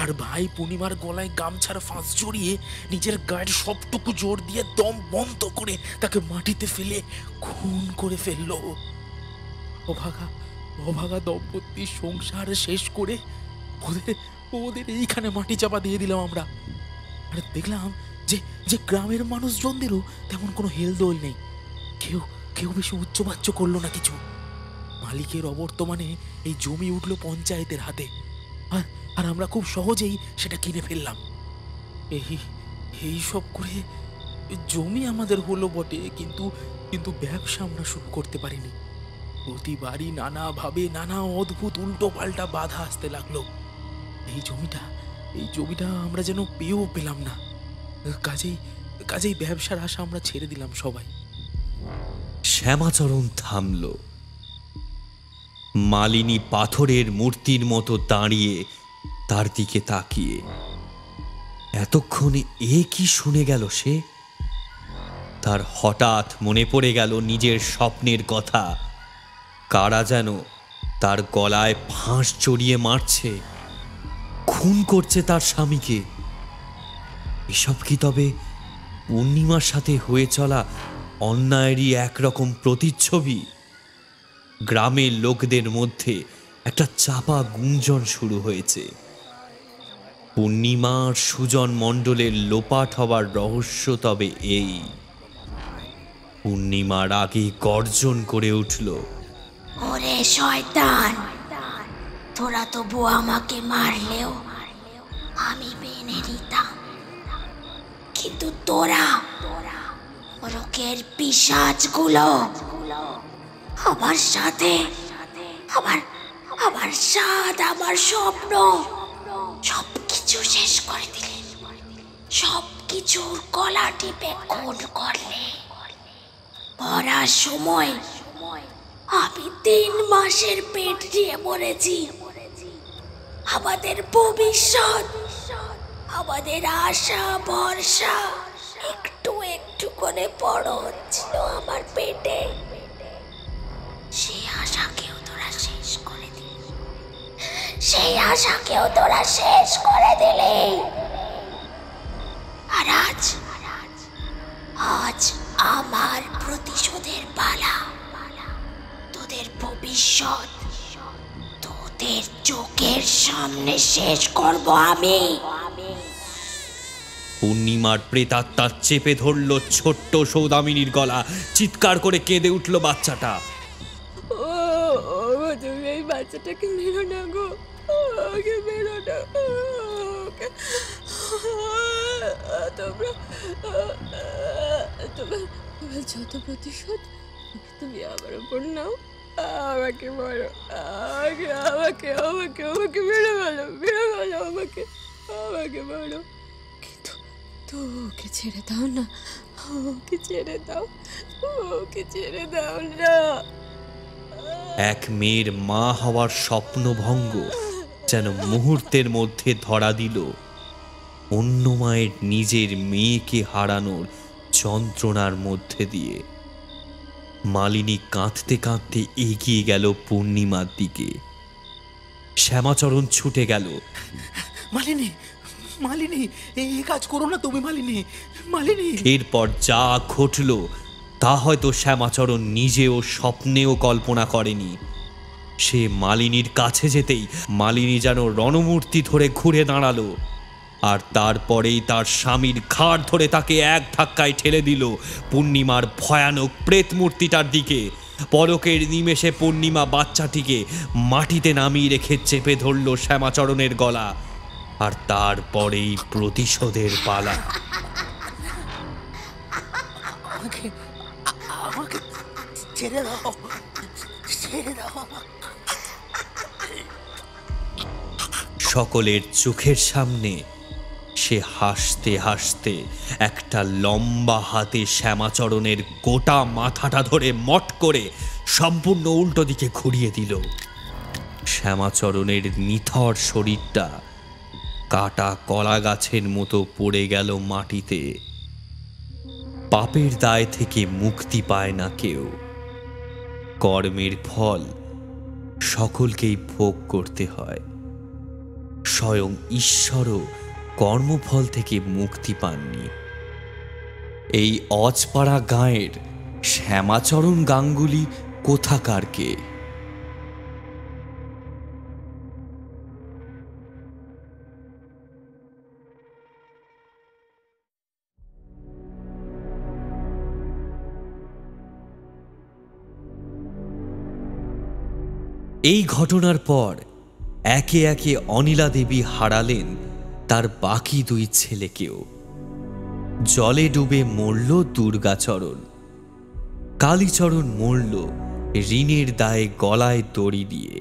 আর ভাই পূর্ণিমার গলায় গামছার ফাঁস জড়িয়ে নিজের গায়ের সবটুকু জোর দিয়ে দম বন্ধ করে তাকে মাটিতে ফেলে খুন করে ফেললো। অভাগা দম্পতির সংসার শেষ করে ওদের এইখানে মাটি চাপা দিয়ে দিলাম আমরা। আর দেখলাম যে গ্রামের মানুষজনদেরও তেমন কোনো হেলদোল নেই, কেউ বেশি উচ্চবাচ্য করলো না কিছু। মালিকের অবর্তমানে এই জমি উঠলো পঞ্চায়েতের হাতে, আর আমরা খুব সহজেই সেটা কিনে ফেললাম। এই সব করে জমি আমাদের হলো বটে, কিন্তু ব্যবসা আমরা শুরু করতে পারিনি। প্রতিবারই নানাভাবে নানা অদ্ভুত উল্টো পাল্টা বাধা আসতে লাগলো। এই জমিটা আমরা যেন পেয়েও পেলাম না। কাজেই ব্যবসার আশা আমরা ছেড়ে দিলাম সবাই। শ্যামাচরণ থামল। মালিনী পাথরের মূর্তির মতো দাঁড়িয়ে তার দিকে তাকিয়ে। এতক্ষণে কি শুনে গেল সে? তার হঠাৎ মনে পড়ে গেল নিজের স্বপ্নের কথা। কারা যেন তার গলায় ফাঁস জড়িয়ে মারছে, খুন করছে তার স্বামীকে। এসব কি তবে পূর্ণিমার সাথে হয়ে চলা অন্যায়েরই একরকম প্রতিচ্ছবি? গ্রামের লোকদের মধ্যে একটা চাপা গুঞ্জন শুরু হয়েছে। পূর্ণিমার সুজন মণ্ডলের লোপাট হবার রহস্য তবে এই। পূর্ণিমার আগে গর্জন করে উঠল, ওরে শয়তান, তোরা তবু আমাকে মারলেও আমি মেনে নিতাম, কিন্তু তোরা লোকের পিশাচগুলো আমার সাথে আমার স্বাদ, আমার স্বপ্ন সবকিছু শেষ করে দিলে, সবকিছুর গলা টিপে খুন করলে। মরার সময় আমি 3 মাসের পেট নিয়ে মরেছি। আমাদের ভবিষ্যৎ, আমাদের আশা ভরসা একটু একটু করে বড় হচ্ছিল আমার পেটে। সেই আশাকেও তোরা শেষ করে দিলি। আর আজ আমার প্রতিশোধের পালা। তোদের ভবিষ্যৎ তোদের চোখের সামনে শেষ করব আমি। পূর্ণিমার প্রেতাত্মা চেপে ধরল ছোট্ট সৌদামিনীর গলা। চিৎকার করে কেঁদে উঠল বাচ্চাটা। তুমি এই বাচ্চাটাকে মেরো না গো, ওকে মেরো না। তোমার যত প্রতিশোধ তুমি আমার উপর নাও। আমাকে মারো, আমাকে মেরে ভালো আমাকে মারো, কিন্তু ওকে ছেড়ে দাও না, ওকে ছেড়ে দাও না। এক মেয়ের মা হওয়ার স্বপ্নভঙ্গ যেন মুহূর্তের মধ্যে ধরা দিল। অন্য মায়ের নিজের মেয়েকে হারানোর যন্ত্রণার মধ্যে দিয়ে মালিনী কাঁদতে কাঁদতে এগিয়ে গেল পূর্ণিমার দিকে। শ্যামাচরণ ছুটে গেল। মালিনী, এই কাজ করো না তুমি মালিনী। এরপর যা ঘটল তা হয়তো শ্যামাচরণ নিজেও স্বপ্নেও কল্পনা করেনি। সে মালিনীর কাছে যেতেই মালিনী যেন রণমূর্তি ধরে ঘুরে দাঁড়ালো। আর তারপরেই তার স্বামীর ঘাড় ধরে তাকে এক ধাক্কায় ঠেলে দিল পূর্ণিমার ভয়ানক প্রেত মূর্তিটার দিকে। পলকের নিমেষে পূর্ণিমা বাচ্চাটিকে মাটিতে নামিয়ে রেখে চেপে ধরল শ্যামাচরণের গলা। আর তারপরেই প্রতিশোধের পালা। সকলের চোখের সামনে সে হাসতে হাসতে একটা লম্বা হাতে শ্যামাচরণের গোটা মাথাটা ধরে মট করে সম্পূর্ণ উল্টো দিকে ঘুরিয়ে দিল। শ্যামাচরণের নিথর শরীরটা কাটা কলা গাছের মতো পড়ে গেল মাটিতে। পাপের দায় থেকে মুক্তি পায় না কেউ। কর্মের ফল সকলকেই ভোগ করতে হয়। স্বয়ং ঈশ্বরও কর্মফল থেকে মুক্তি পাননি। এই অজপাড়া গাঁয়ের শ্যামাচরণ গাঙ্গুলি কোথাকার কে? এই ঘটনার পর একে একে অনিলা দেবী হারালেন তার বাকি দুই ছেলেকেও। জলে ডুবে মরল দুর্গাচরণ। কালীচরণ মরল ঋণের দায়ে গলায় দড়ি দিয়ে।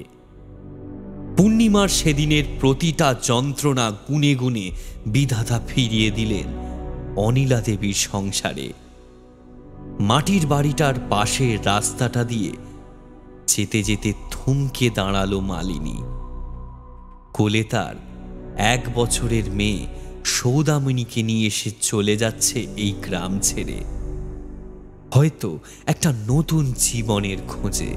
পূর্ণিমার সেদিনের প্রতিটা যন্ত্রণা গুনে গুনে বিধাতা ফিরিয়ে দিলেন অনিলা দেবীর সংসারে। মাটির বাড়িটার পাশের রাস্তাটা দিয়ে যেতে যেতে থমকে দাঁড়ালো মালিনী। কোলে তার 1 বছরের মেয়ে সৌদামিনীকে নিয়ে এসে চলে যাচ্ছে এই গ্রাম ছেড়ে, হয়তো একটা নতুন জীবনের খোঁজে।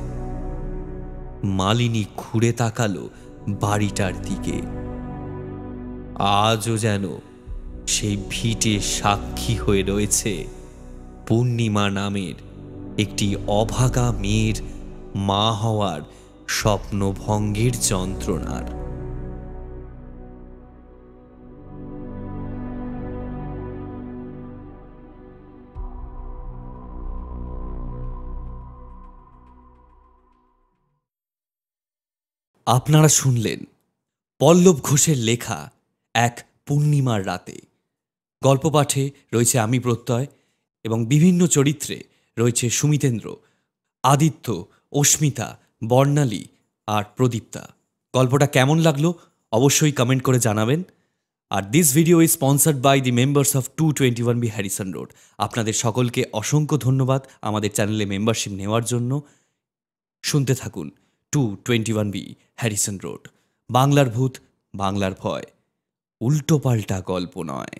মালিনী ঘুরে তাকালো বাড়িটার দিকে। আজও যেন সেই ভিটে সাক্ষী হয়ে রয়েছে পূর্ণিমা নামের একটি অভাগা মেয়ের মা হওয়ার স্বপ্নভঙ্গের যন্ত্রণার। আপনারা শুনলেন পল্লব ঘোষের লেখা এক পূর্ণিমার রাতে। গল্প পাঠে রয়েছে আমি প্রত্যয় এবং বিভিন্ন চরিত্রে রয়েছে সুমিতেন্দ্র, আদিত্য, অস্মিতা, বর্ণালী আর প্রদীপ্তা। গল্পটা কেমন লাগলো অবশ্যই কমেন্ট করে জানাবেন। আর this video is sponsored by the members of 221B Harrison Road. আপনাদের সকলকে অসংখ্য ধন্যবাদ আমাদের চ্যানেলে মেম্বারশিপ নেওয়ার জন্য। শুনতে থাকুন 221B হ্যারিসন রোড, বাংলার ভূত, বাংলার ভয়, উল্টোপাল্টা গল্প নয়।